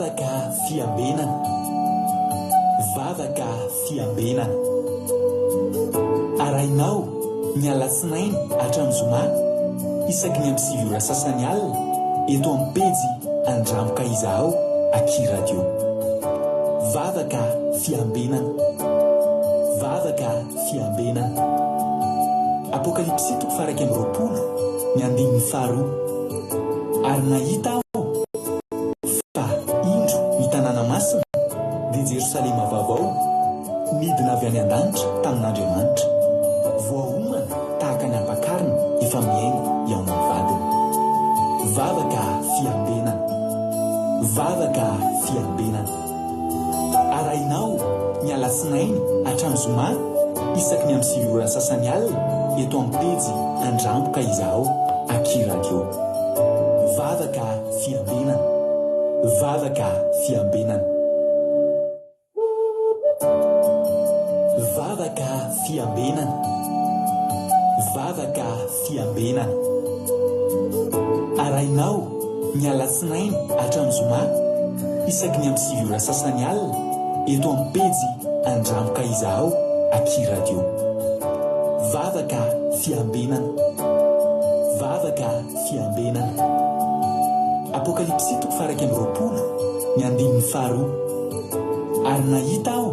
Vavaka fiambenana, vavaka fiambenana. Arainao ny alatsinainy hatramin'ny zoma isaky ny amin'ny 7 ora sasany alina eto amin'ny pejy Andramoka Izaho Aky Radio. Vavaka fiambenana, vavaka fiambenana. Apokalipsy 1:20 ny 5. Ary nahita aho fa indro ny tanàna masina dia Jerosalema vaovao midina avy any an-danitra tamin'Andriamanitra, voaomana tahaka ny ampakarina efa miaingo eo amin'ny vadiny. Vavaka fiambenana, vavaka fiambenana. Arainao ny alatsinainy hatramin'ny zoma isaky ny amin'ny 7 ora sasany alina eto amin'ny pejy Andramoka Izaho Aky Radio. Vavaka fiambenana, vavaka fiambenana. Vavaka fiambenana, vavaka fiambenana. Arainao ny alatsinainy hatramin'ny zoma isaky ny amin'ny 7 ora sasany alina eto amin'ny pejy Andramoka Izaho Aky Radio. Vavaka fiambenana, vavaka fiambenana. Apokalipsy 1:20 ny 5. Ary nahita aho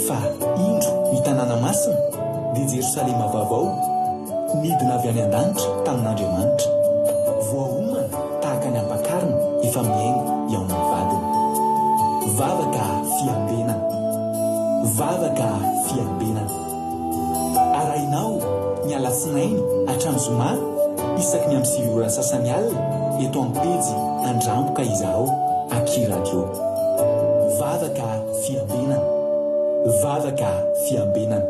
fa indro ny tanàna masina dia Jerosalema vaovao midina avy any an-danitra tamin'Andriamanitra, voaomana tahaka ny ampakarina efa miaingo eo amin'ny vadiny. Vavaka fiambenana, vavaka fiambenana. Arainao ny alatsinainy hatramin'ny zoma isaky ny amin'ny 7 ora sasany alina eto amin'ny pejy Andramoka Izaho Aky Radio. Vavaka fiambenana, vavaka fiambenana.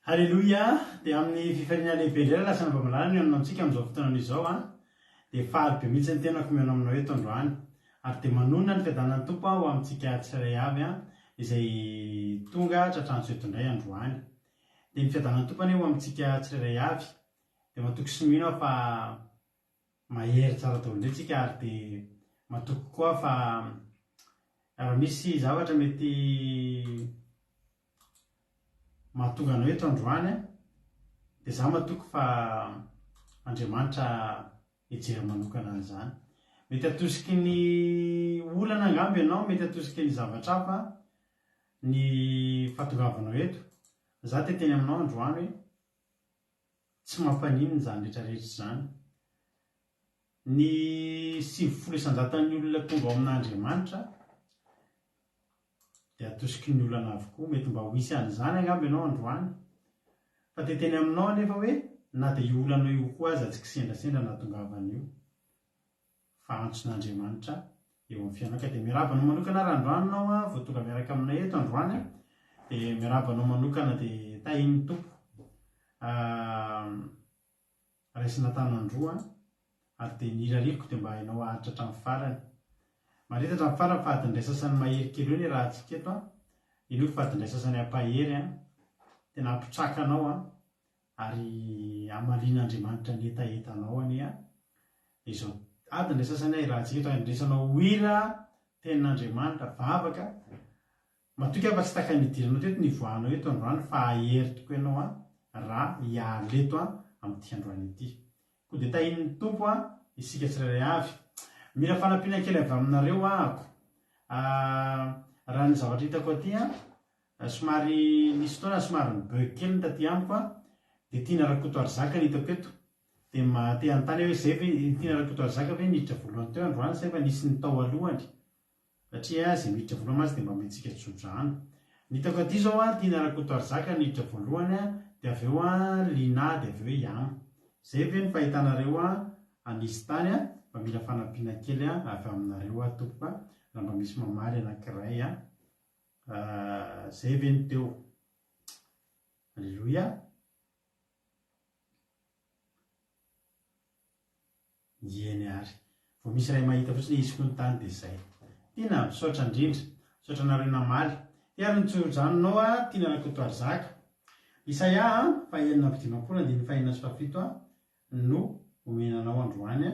Halleloia. Dia amin'ny fifaliana lehibe indray lasana vamalala ny aminantsika amin'izao fotoana izao dia faly be mihitsy ny tenako mihaino aminao eto androany, ary dia manonona ny fiadanan'ny Tompo ho amintsika tsirairay avy izay tonga tratran'izao eto indray androany. Dia ny fiadanan'ny Tompo ho amintsika tsirairay avy dia matoky sy mino fa mahery tsara daholo indray tsika, ary dia matoky koa fa raha misy zavatra mety mahatonga anao eto androany dia za matoky fa Andriamanitra hijery manokana an'izany. Mety atosiky ny olana angambo ianao, mety atosiky ny zavatra hafa ny fahatongavanao eto. Za teteny aminao androany hoe tsy mampaninona izany rehetrarehetra izany. Ny 700 olona tonga ao amin'Andriamanitra dia atosiky ny olana avokoa, mety mba ho hisy an'izany angambo ianao androany. Fa teteny aminao anefa hoe na dia io olana io koa aza tsy kisendrasendra nahatongavan'io, fa antson'Andriamanitra eo amin'ny fiainana. Ka dia miarabanao manokana raha androany ianao vao tonga miaraka aminay eto androany, dia miarabanao manokana dia tahin'ny Tompo raisina tanandroa, ary dia ny irariko dia mba hainao ahatra hatramin'ny farany. Marita hatramin'ny farany fa adiny iray sasany mahery kely eo ny raha antsika eto io fa adiny iray sasany ampahery tena ampitrakanao ary amalin'Andriamanitra ny etaetanao izao adiny iray sasany raha antsika eto andresanao hira tenin'Andriamanitra vavaka matoky afa tsy taka nidiranao teto ny voanao eto androany, fa ahery tokoa ianao raha hiala eto amin'ity androany ity. Koa dia tahin'ny Tompo isika tsirairay avy. Mila fanampiana kely avy aminareo ako. Raha ny zavatra hitako aty somary nisy fotoana somary nibug kely ny taty amiko dia tiana Rakotoary Zaka ny hitako eto. Dia te anontany hoe zay ve tiana Rakotoary Zaka ve niditra voalohany teo androany sa efa nisy ny tao alohany, satria izay miditra voalohany mazy dia mba mentsika tsodrano. Ny hitako aty izao tiana Rakotoary Zaka niditra voalohany dia avy eo Lina, dia avy eo Yam. Zay ve ny fahitanareo anisy tany mba mila fanampiana kely avy aminareo Tompo raha mba misy mamaly anankiray zay ve ny teo. Halleloia. Ieny ary vao misy ray mahita fotsiny izy koa ny tany dia izay. Tiana misaotra indrindra, misaotra anareo namaly. Dia ary nitsoranao tiana Rakotoary Zaka. Isaia 4:20 dia ny 4:7 no omenanao androany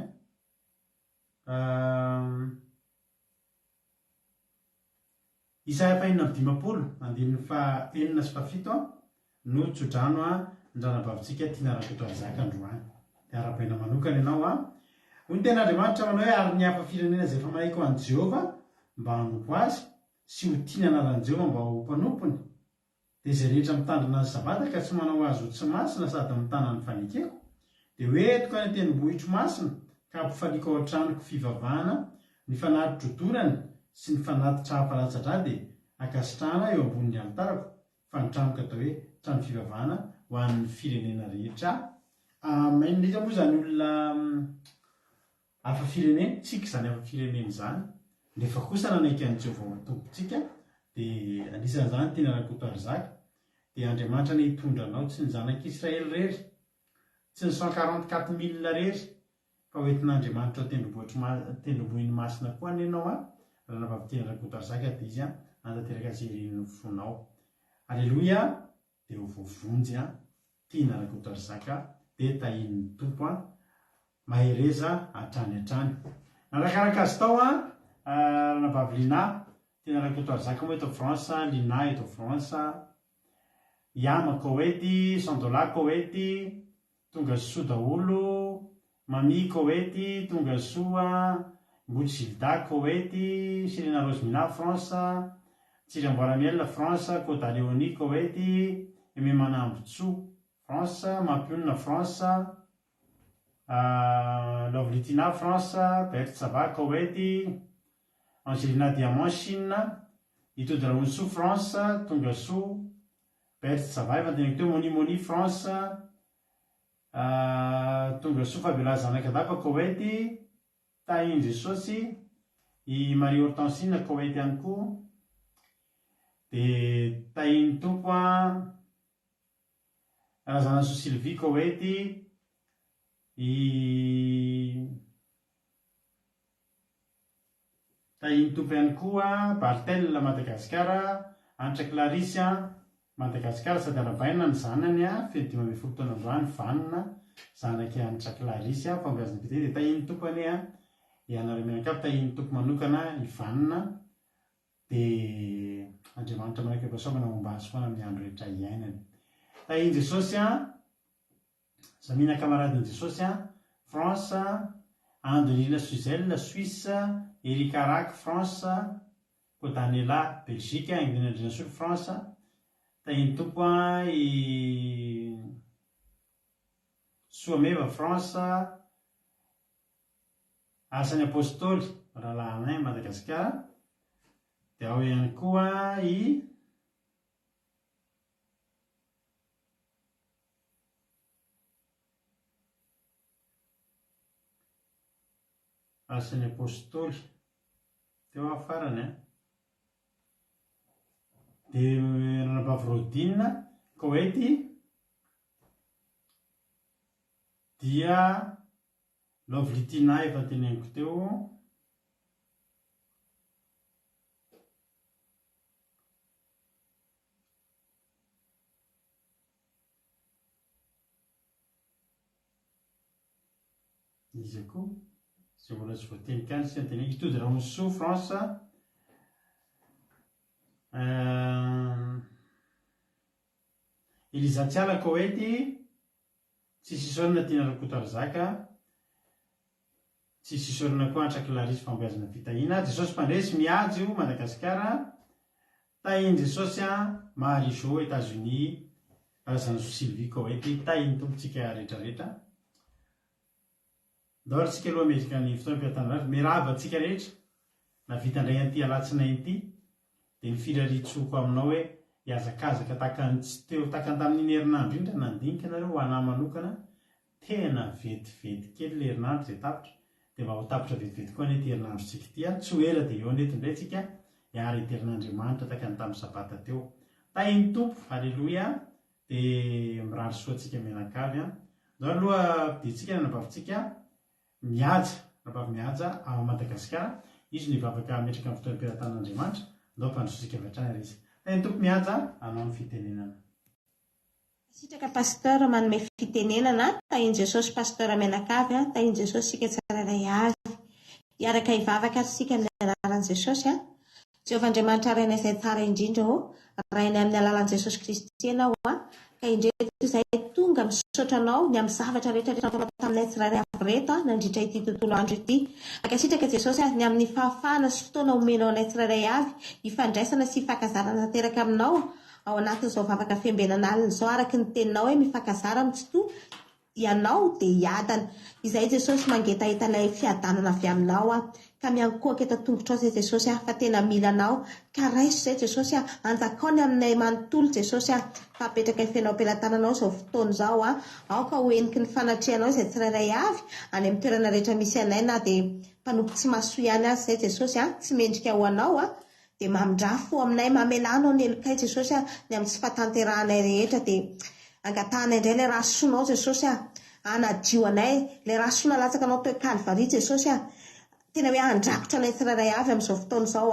Isaia fahinana amin'ny dimapolo andininy enina sy fafito no tsodrano ndranabavitsika tiana rakoto arizaka androany dia arabaina manokana ianao hoy ny tena Andriamanitra manao hoe ary ny hafa firenena izay efa manaiky ho an'i Jehova mba hanompo azy sy ho tiana anaran'i Jehova mba ho mpanomponya dia izay rehetra mitandrina azy sabata ka tsy manao azy ho tsy masina sady mitana ny fanekeko dia hoentiko any an-tendrombohitro masina ka hampifaliko ao an-tranoko fivavahana ny fanatitrodorany sy ny fanatitra hafalatsadra dia akasitrahana eo ambonin'ny alitarako fa ny tranoko atao hoe trano fivavahana ho an'ny firenena rehetra. Mainona izy moa izany olona hafa firenena, tsika izany hafa firenena izany, nefa kosa nanaiky an'i Jehova matompontsika dia anisan'izany tiana rakoto arizaka dia Andriamanitra ny hitondra anao tsy ny zanak'Israely rery, tsy ny 144,000 rery fa hoentin'Andriamanitra tendrombohiny masina koa anenao raha navavitiana rakoto arizaka dia izy hanatanteraka azy ireniny fonao. Aleloia, dia ho voavonjy tiana rakoto arizaka dia tahin'ny tompo mahereza hatrany hatrany. Narakaraka azy tao ranabavy Lina tiana rakoto arizaka moa eto France, Lina eto France, Yama Koety, Sandola Koety, tonga soa daholo, Mami Koety, tonga soa, Bouchilda Koety, Sirena Rosemina France, Tsiramboaramiel France, Kota Leoni Koety, Aimé Manambotso France, Mampionina France, Lovlitina France, Berthe Sava Koety, Angelina Diamant Chine, Itody Raonso France, tonga soa, Berthe Sava efa teneko teo, Moni France, tonga soa Fabiola Zanakadapa Koety, Tahin Jesosy, i Marie Hortensine Koety ihany koa, dia tahin'ny tompo Razana Soa Sylvie Koety, tahin'ny tompo ihany koa Bartel Madagasikara, Anitra Clarisse Madagasikara sady arabaina ny zanany feno 15 taona androany Vanina zanaky Anitra Clarisse fambeazana pite dia tahin'ny tompo ane ianareo mianakavy tahin'ny tompo manokana i Vanina dia Andriamanitra manaiky ampasaomana momba azy foana amin'ny andro rehetra iainany. Tahin'i Jesosy Zamina Camaradin'i Jesosy France, Andelina Suzelle Suisse, Erika Rack France, Kodanela Belgique, Indrina Sud France, tahin'ny tompo i Soameva France, Asan'ny Apôstôly Rahalahy Madagasikara, dia ao ihany koa i Asan'ny Apôstôly teo afarany dia ranabavy Rodine Koety dia Lovlitina efa teneniko teo, izy koa izay mbola tsy voateny kany sy anteneniko Itody Raonso France, Eliza Tsiala Koety, tsisy isorana tiana rakoto arizaka, tsisy isorana koa Anitra Clarisse fambeazana fitahiana, Jesosy Mpandresy miady io Madagasikara, tahin'i Jesosy Marie-Jo États-Unis, Razana Soa Sylvie Koety, tahin'ny tompontsika rehetrarehetra. Daholo tsika aloha amerika ny fotoam-piatanana mirava antsika rehetra navita indray an'ity alatsinainy ity dia ny firaritsoko aminao hoe hiazakazaka takantsy teo takany tamin'iny herinandro indra nandinika nareo ho anahy manokana tena vetivety kely ilay herinandro izay tapitra dia mba ho tapitra vetivety koa anety herinandro tsika ity tsy ho ela dia eo anety indray tsika hiara eterin'Andriamanitra takany tamin'ny sabata teo. Tahin'ny tompo aleloia dia mirary soantsika mianakavy daholo aloha diantsika nanabavitsika mihaja rabavy mihaja ao Madagasikara izy nivavaka metraka amin'ny fotoam-piatan'Andriamanitra ndao mpandrosika avy hatrany izy tahin'ny tompo mihaja anao ny fitenenana. Sitraka pasteur manome fitenenana tahin'i Jesosy pasteur mianakavy tahin'i Jesosy sika tsirairay avy Iaraka hivavaka sika amin'ny alalan'i Jesosy a. Jehovah Andriamanitra araina izay tsara indrindra rainy amin'ny alalan'i Jesosy Kristy ianao a, ka indreto izay tonga misaotra anao ny amin'ny zavatra rehetra taminay tsirairay avy reto nandritra ity tontolo andro ity. Ankasitraka Jesosy ny amin'ny fahafahana sy fotoana omenao anay tsirairay avy, ifandraisana sy ifankazarana tanteraka aminao ao anatin'izao vavaka fiambenana alina izao, araka ny teninao hoe mifankazara mitsitoa ianao dia hiadana. Izay Jesosy mangetaita ilay fiadanana avy aminao ka miankohaka eto tongotrao izay Jesosy fa tena mila anao, ka raiso izay Jesosy anjakaony aminay manontolo Jesosy fa apetraka ifenao am-pelatananao izao fotoana izao aoka hoeniky ny fanatrianao izay tsirairay avy any amin'ny toerana rehetra misy anay, na dia mpanompo tsy mahasoa ihany azy izay Jesosy tsy mendrika ho anao dia mamindrafo aminay, mamelano ny elokay Jesosy ny amin'ny tsy fahatanteranay rehetra, dia angatahana indray ilay rahasoanao Jesosy anadio anay, ilay rahasoana latsaka anao teo Kalvaria Jesosy tena hoe andrakotra anay tsirairay avy amin'izao fotoana izao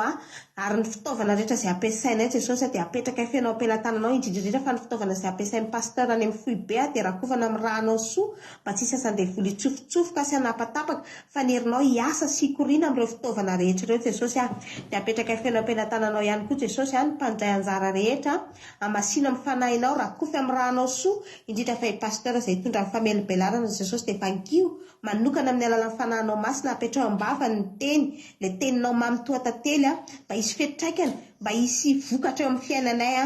ary ny fitaovana rehetra izay ampiasainay Jesosy dia apetraka ifenao am-pelatananao indrindrindrindra fa ny fitaovana izay ampiasain'ny pasteur any amin'ny foibe dia rakofana amin'ny ranao soa mba tsy hisy asan-devoly itsofotsofoka sy hanapatapaka, fa ny herinao hiasa sy hikoriana amin'ireo fitaovana rehetra ireo Jesosy dia apetraka ifenao am-pelatananao ihany koa Jesosy ny mpandray anjara rehetra amasina amin'ny fanahinao rakofy amin'ny ranao soa, indrindra fa i pasteur izay hitondra amin'ny famelibelарana Jesosy dia vankio manokana amin'ny alalan'ny fanahinao masina apetrao am-bava ny teny, ilay teninao mamy toa tantely mba hisy fiantraikany, mba hisy vokatra eo amin'ny fiainanay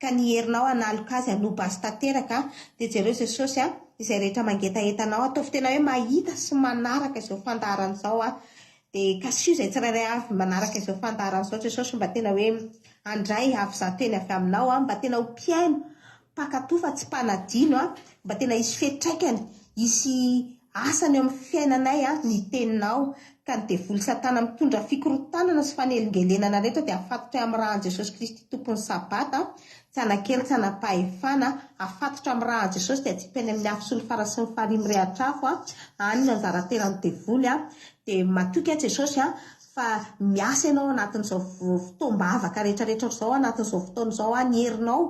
ka ny herinao analoka azy hanoba azy tanteraka dia jereo Jesosy izay rehetra mangetaentanao ataovy tena hoe mahita sy manaraka izao fandaharana izao dia kasio izay tsirairay avy manaraka izao fandaharana izao Jesosy mba tena hoe andray avy zato eny avy aminao mba tena ho mpiaino mpakatoa fa tsy mpanadino mba tena hisy fiantraikany, hisy asany eo amin'ny fiainanay ny teninao, ka ny devoly satana mitondra fikorotanana sy fanelingelenana rehetra dia afatotra amin'ny rahan'i Jesosy Kristy tompon'ny sabata, tsy anakely tsy anapahefana, afatotra amin'ny rahan'i Jesosy dia tsy hipainy amin'ny afo sy ny fara sy ny farihy mirehatra-afo any no anjara-teran'ny devoly dia matoky Jesosy fa miasa ianao anatin'izao fotoam-bavaka rehetrarehetra izao, anatin'izao fotoana izao ny herinao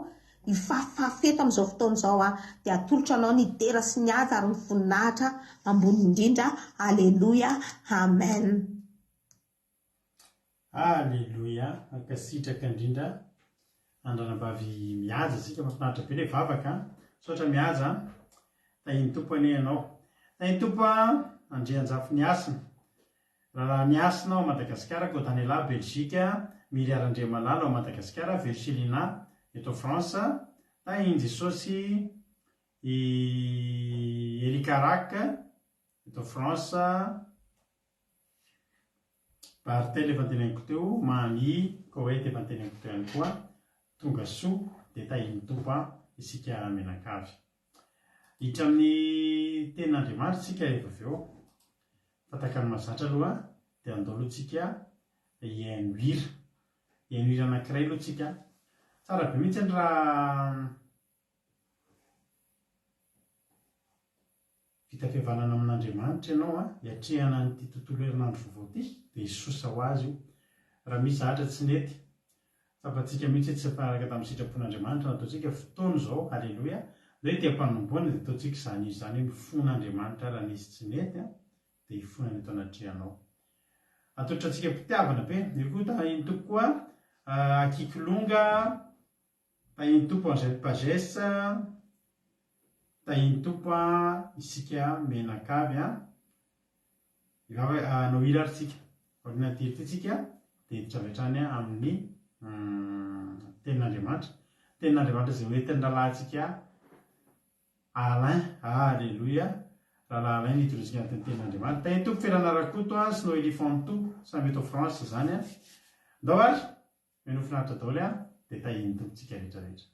ifafafeto amin'izao fotoana izao dia atolotra anao ny dera sy ny haja ary ny voninahitra ambony indrindra. Aleluia, amen. Aleluia, ankasitraka indrindra andranambavy mihaja sika mafinaritra be ilay vavaka saotra mihaja tahiny tompo ane ianao, tahiny tompo andreanjafo ny asina raha ny asina ao Madagasikara, Kotanela, Belzika, Miriarandriamalala ao Madagasikara, Versilina eto France, tahiny Jesosy Erikarak eto France, Bartel efa teneniko teo, Mani Koet efa teneniko teo ihany koa, tonga soa dia tahiny tompo isika menakavy. Hiditra amin'ny tenin'Andriamanitra isika rehefa avy eo, fataka ny mahazatra aloha dia andao aloha tsika hiaino hira anankiray aloha tsika. Tsara be mihitsy raha vita fihavanana amin'Andriamanitra ianao hiatrehana an'ity tontolo herinandro vaovao ity dia hisosa ho azy io. Raha misy zahatra tsy nety tapatsika mihitsy tsy mifanaraka tamin'ny sitrapon'Andriamanitra nataontsika fotoana izao, aleloia, dia ity hampanomboana dia ataontsika izany izy izany hoe mifon'Andriamanitra raha nisy tsy nety dia hifonany eto anatrehanao. Atolotra antsika mpitiavana be, io koa tahiny tompo koa Akikolonga, tahiny tompo Angèle Pagès, tahiny tompo isika menakavy anao hira ary tsika orina tiry ty tsika dia hiditra avy hatrany amin'ny tenin'Andriamanitra, tenin'Andriamanitra izay hoentin'ny rahalantsika Alain, aleloia, raha Alain nitorotsika anatin'ny tenin'Andriamanitra. Tahiny tompo Ferranarakoto sy Noélie Fanto samy eto France izany ndao ary meno finaritra daholo dia tahiny tompontsika rehetrarehetra.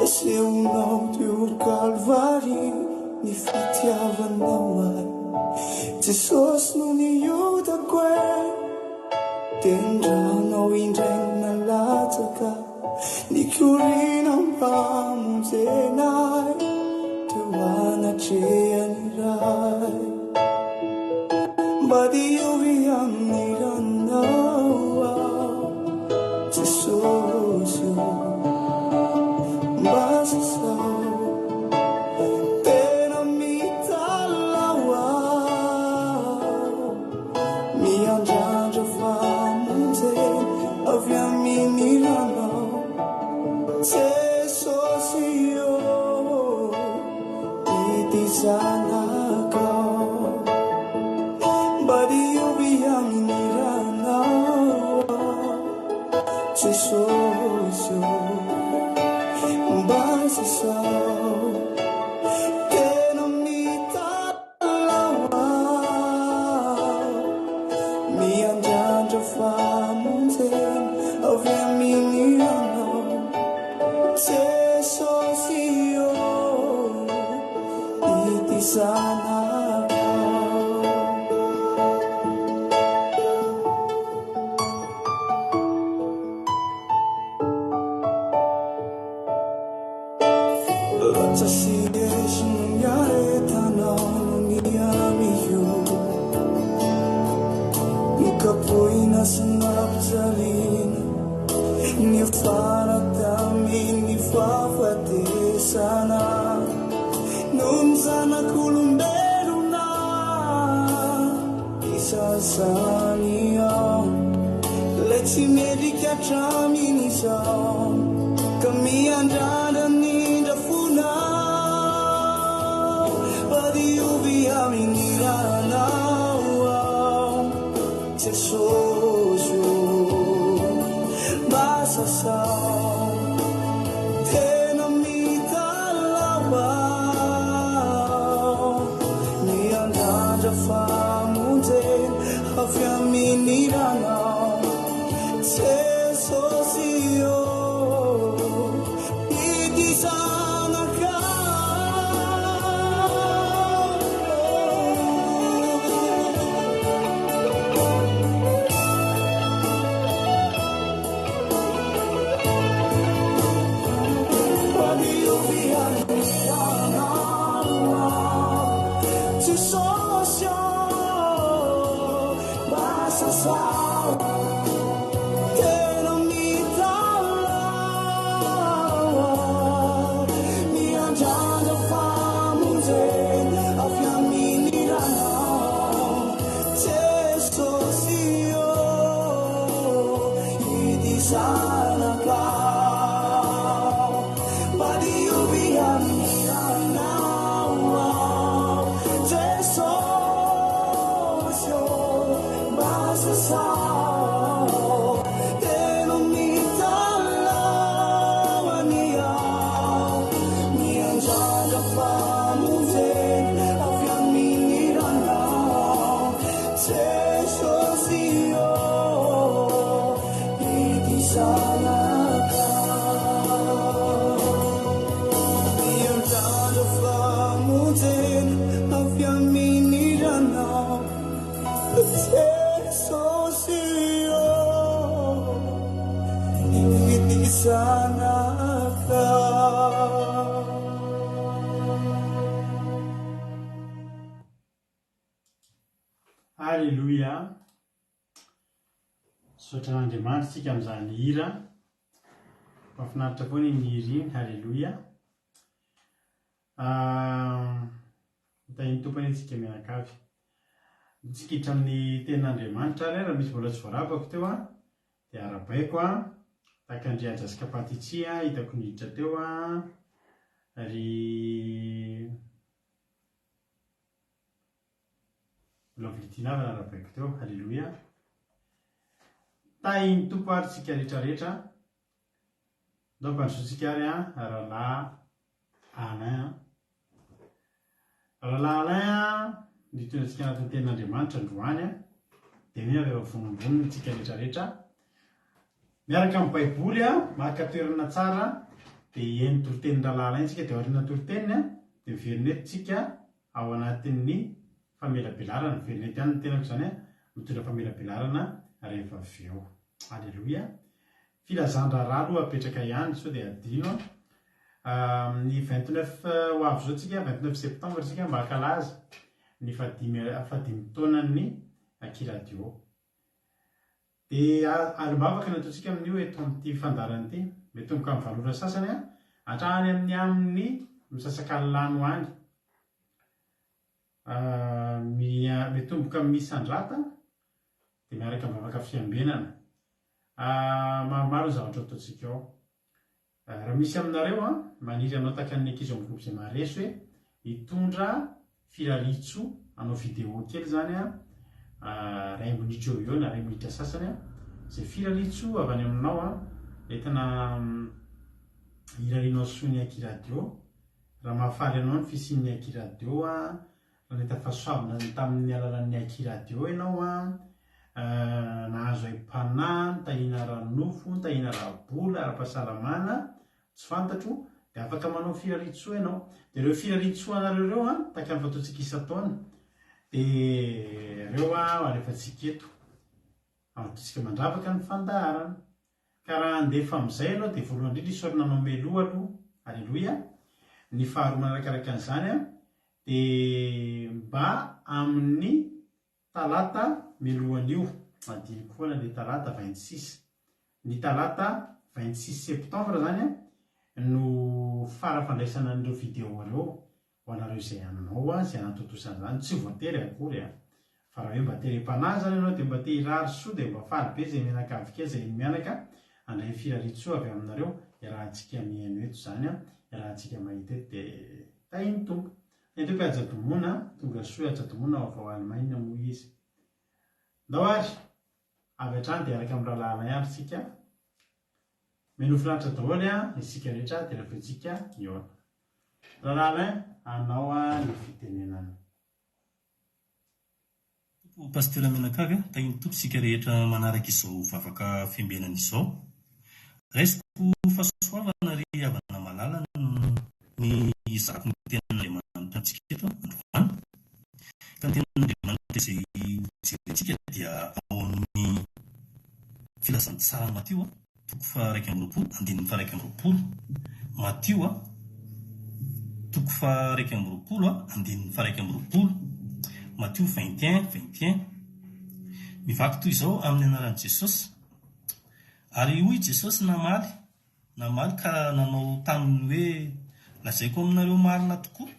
Eseunao teo Kalvari ny fitiavanao Jesosy no niotako tendranao indray nalatsaka nikorina mpamonjenay teo anatrehan'iray mba diovy amin'ny ranao Jesosy mba sasao tena mitalao miandrandra famonjeny avy amin'ny ranao Jesosy ity zanakao mba diovy amin'ny ranao Jesosy mba sasao tena mitalao miandrandra famonjeny avy amin'ny ranao Jesosy ity zanakao Ratsasieso niaretanao ny amiyo nikapoina sy nampijaliana ny afara tamin'ny fahafatesana no ny zanak'olombelona isasany ao lay tsy medrika hatraminy izao ka miandrandra nindrafonao mba diovy amin'ny ranao Jesosy mba sasao tena mitalao miandrandra famonjeny avy amin'ny ranao Jesosy ity zanakao mba diovy amin'ny ranao Jesosy mba sasao tena mitalao miandrandra famonjeny avy amin'ny ranao Jesosy ity zanakao mba diovy amin'ny ranao Jesosy mba sasao tena mitalao aniao miandrandra famonjeny avy amin'ny ranao Jesosy ity zanakao miandrandra famonjeny avy amin'ny ranao Jesosy ity zanakao Alleluia. Sotran'Andriamanitra tsika amin'izany hira mahafinaritra foana iny hira iny. Alleluia. Hitahiny tompony tsika mianakavy mitsikitra amin'ny tenin'Andriamanitra ary raha misy mbola tsy voaravako teo dia arabaiko tahaka Andrea Jasika Patitsia hitako niditra teo ary mbola vilitinavana arabaiko teo. Alleluia. Tahiny tompo ary tsika rehetrarehetra ndao mpandrosotsika ary rahalahy Alain nitonatsika anatin'ny tenin'Andriamanitra androany dia ny avy vononboniny tsika rehetrarehetra miaraka amin'ny baiboly maka toerana tsara dia eny torotenin-drahalahy iny tsika dia aoriana toroteniny dia miverinetitsika ao anatin'ny famelabelarana. Miverinety ihany ny tenako izany mitondra famelabelarana rehefa avy eo. Aleloia. Filazan-draharaha aloha apetraka ihany sao dia adino ny 29 ho avy zao tsika 29 septembre tsika mba hakalaza ny fahadimy taonany Akiradio. Dia alimbavaka ny ataontsika amin'io eto amin'ity fandarana ity, metomboka amin'ny valora sasany hatrany amin'ny misasak'alilany hoany. Metomboka amin'ny Sandrata dia miaraka mivavaka fiambenana. Maromaro ny zavatra ataontsika ao. Raha misy aminareo maniry anao taka ny ankizy amin'ny groupe izay maharesy hoe hitondra filaritso anao vidéo kely zany ray minitra eo na ray minitra sasany izay filaritso avy any aminao entina irarinao soiny Akiradio. Raha mahafaly anao ny fisian'ny Akiradio raha nahita fahasoavana tamin'ny alalan'ny Akiradio ianao nahazo aim-panahy, tahina ranofo, tahina rabola, ara-pahasalamana tsy fantatro dia afaka manao filaritsoa ianao. Dia ireo filaritsoa anareo taka ny fataontsika isa-taona dia ireo alefantsika eto ataontsika mandravaka ny fandaharana. Ka raha handefa amin'izay ianao dia voalohany indrindra isaorina anao meloha aloha. Aleloia. Ny faharoa manarakaraka an'izany dia mba amin'ny talata melohan'io adiny koa ny talata 26. Ny talata 26 septembre zany no farafandraisana an'ireo vidéo ireo ho anareo izay ananao izay anatotosana zany. Tsy voatery akory fa raha hoe mba terem-panahy zany ianao dia mba te hirary soa dia mba faly be izay mianakavika izay mianaka handray filaritsoa avy aminareo. Rahantsika mihaino eto zany rahantsika mahita eto dia tahiny tompo. Entoko ajadomona tonga soa ajadomona vao Alemaina moa izy. Ndao ary avy hatrany dia araka amin'ny rahalahy ihany sika menofinaritra daholo isika rehetra dia rehefatsika iona. Rahalahy anao ny fitenenana. Pasteur Menakavy tahiny tompo isika rehetra manaraka izao vavaka fiambenana izao. Raisiko fahasoavana ry havana malala ny zaky ny tenan'Andriamanitra antsika eto androany. Ka ny tenan'Andriamanitra izay jerentsika dia ao amin'ny filazantsara Matio toko faha 1:20 andininy faha 1:20. Matio toko faha 1:20 andininy faha 1:20. Matio 21:21. Mivaky toy izao amin'ny anaran'i Jesosy. Ary hoy Jesosy namaly ka nanao taminy hoe lazaiko aminareo marina tokoa,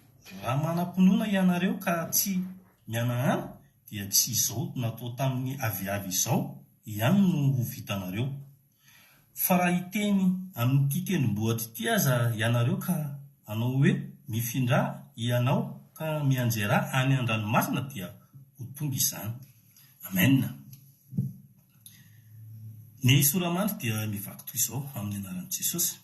raha manam-pinoana ianareo ka tsy mianahana dia tsy izao natao tamin'ny aviavy izao ihany no ho vitanareo. Fa raha hiteny amin'ity tendrombohitra ity aza ianareo ka anao hoe mifindra ianao ka mianjera any an-dranomasina dia ho tonga izany. Amen. Ny soramandry dia mivaky toy izao amin'ny anaran'i Jesosy.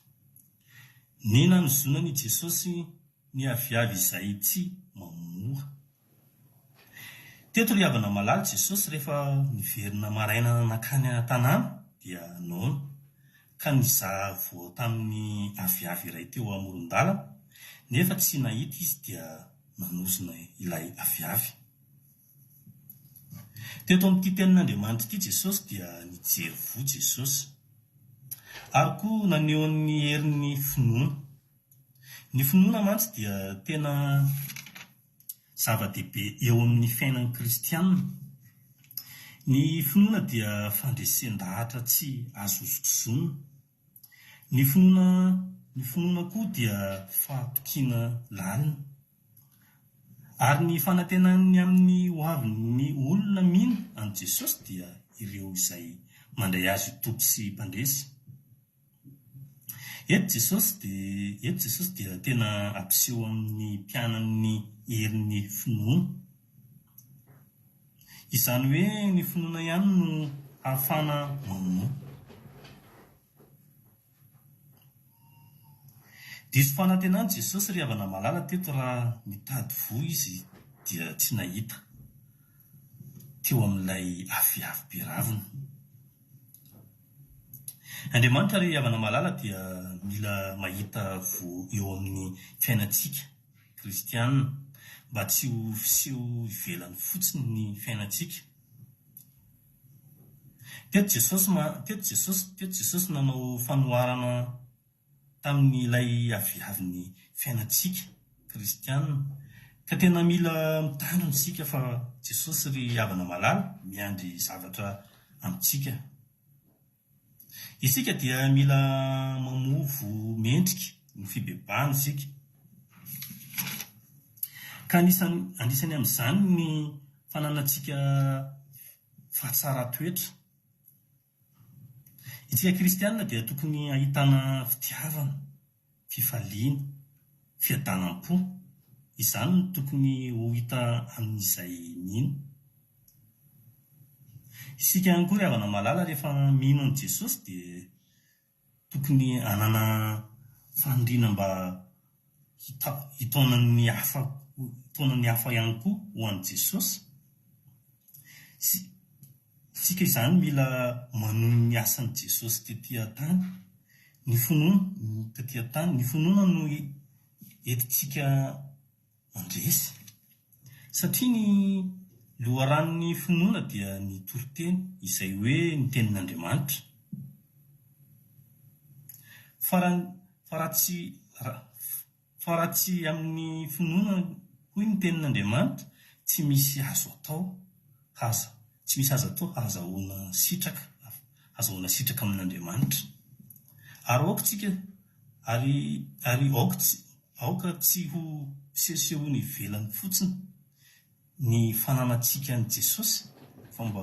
Ny nanozonany Jesosy ny aviavy izay tsy mamoha. Teto ry havana malala Jesosy rehefa niverina maraina nakany an-tanàna dia noana ka nizaha voa tamin'ny aviavy iray teo amoron-dàlana nefa tsy nahita izy dia nanozona ilay aviavy. Teto amin'ity tenin'Andriamanitra ity Jesosy dia nijery voa Jesosy ary koa naneho ny herin'ny finoana. Ny finoana mantsy dia tena zava-dehibe eo amin'ny fiainan'ny kristianina. Ny finoana dia fandresen-dahatra tsy azo hosokisoana. Ny finoana koa dia fahatokiana lalina. Ary ny fanantenany amin'ny hoavin'ny olona mino an'i Jesosy dia ireo izay mandray azy ho tompo sy mpandresy. Eto Jesosy dia tena ampiseho amin'ny mpianan'ny herin'ny finoana. Izany hoe ny finoana ihany no ahafana mamoha. Diso fanantenany Jesosy ry havana malala teto raha mitady voa izy dia tsy nahita teo amin'ilay aviavy be ravina. Andriamanitra ry havana malala dia mila mahita voa eo amin'ny fiainantsika kristianina mba tsy ho fiseho ivelany fotsiny ny fiainantsika. Teto Jesosy nanao fanoharana tamin'ilay aviavin'ny fiainantsika kristianina, ka tena mila mitandrina isika fa Jesosy ry havana malala miandry zavatra amintsika. Isika dia mila mamovo mendrika ny fibebahana isika, ka anisany amin'izany ny fananantsika fahatsara-toetra. Isika kristianina dia tokony ahitana fitiavana, fifaliana, fiadanam-po. Izany no tokony ho hita amin'izay mino. Isika ihany koa ry havana malala rehefa mino an' Jesosy dia tokony hanana faniriana mba hitaonan'ny hafa ihany koa ho an'i Jesosy. Isika izany mila manohy ny asan'i Jesosy tetỳ tany, ny finoana tetỳ tany, ny finoana no entintsika mandresy. Satria ny loharan'ny finoana dia ny toriteny izay hoe ny tenin'Andriamanitra. Fa raha tsy amin'ny finoana hoy ny tenin'Andriamanitra, tsy misy azo atao azahoana sitraka amin'Andriamanitra. Ary aoka tsy ho sehosehoana ivelany fotsiny ny fananantsika an' Jesosy, fa mba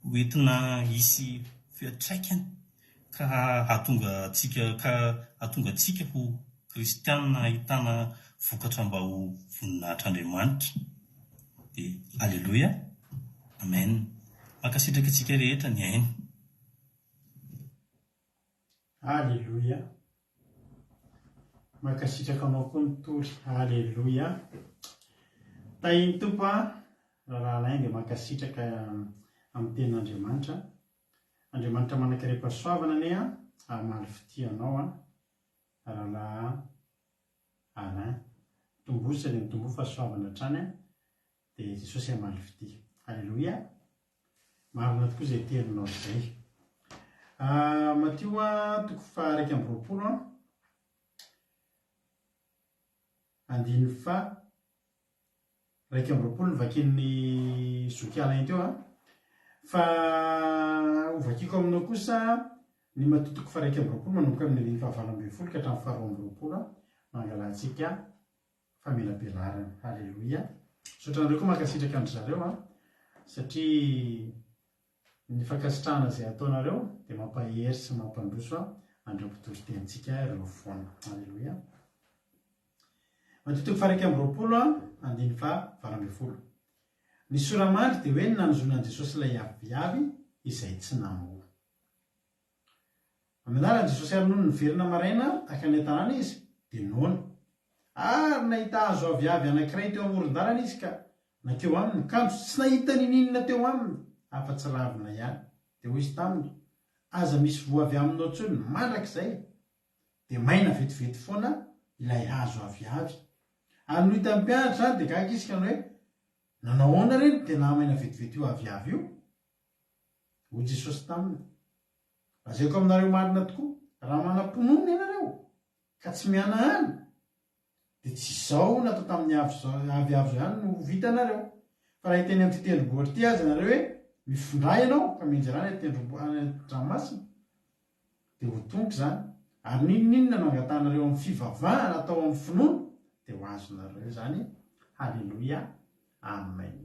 hoentina hisy fiantraikany ka hahatonga antsika ho kristianina ahitana vokatra mba ho voninahitr'Andriamanitra. Dia alleluia, amen. Mankasitraka antsika rehetra ny ainy. Alleluia. Mankasitraka anao koa ny tory. Alleluia. Tahiny tompo raha lahy dia mankasitraka amin'ny tenin'Andriamanitra. Andriamanitra manan-karem-pahasoavana ane hamaly fitianao rahalahy Alain. Tombosany mitombo fahasoavana hatrany dia Jesosy hamaly fity. Alleluia. Marina tokoa izay teninao izay. Matio 1:20 andiny fa 1:20 vakin'ny zokiala teo fa hovakiko aminao kosa ny matotoko fa 1:20 manomboka amin'ny 20 ka hatramin'ny 20 mangalantsika famelabelarana. Halleluia. Sotranareo koa mankasitraka andry zareo satria ny fankasitrahana izay ataonareo dia mampahery sy mampandroso andreo mpitory-tenitsika ireo foana. Halleluia. Matotoko fa 1:20 andiny fa 20. Ny soramandry dia hoe nanjonan' Jesosy ilay aviavy izay tsy namoa. Amin'ny alalan'i Jesosy ary noho niverina maraina taka ny tanàna izy dia noana. Ary nahita hazo aviavy anankiray teo amoron-dalana izy ka nakeo aminy kanto, tsy nahita ninina teo aminy afa-tsy ravina ihany. Dia hoy izy taminy, aza misy voa avy aminao tsony mandrakizay. Dia maina vetivety foana ilay hazo aviavy. Ary no hita amin'ny mpianatra dia gaga izy ka ny hoe, nanao ahoana reny dia nahamaina vetivety io aviavy io. Hoy Jesosy taminy, lazaiko aminareo marina tokoa, raha manam-ponona ianareo ka tsy mihanahana dia tsy izao natao tamin'ny aviavy ihany no vitanareo. Fa raha hiteny amin'ny tendrombohitra ity aza nareo hoe mifondray ianao ka mianjera any an-dranomasina dia ho tonga izany. Ary ninonina no angatanareo amin'ny fivavahana atao amin'ny finoana dia ho azonareo izany. Halleluia, amen.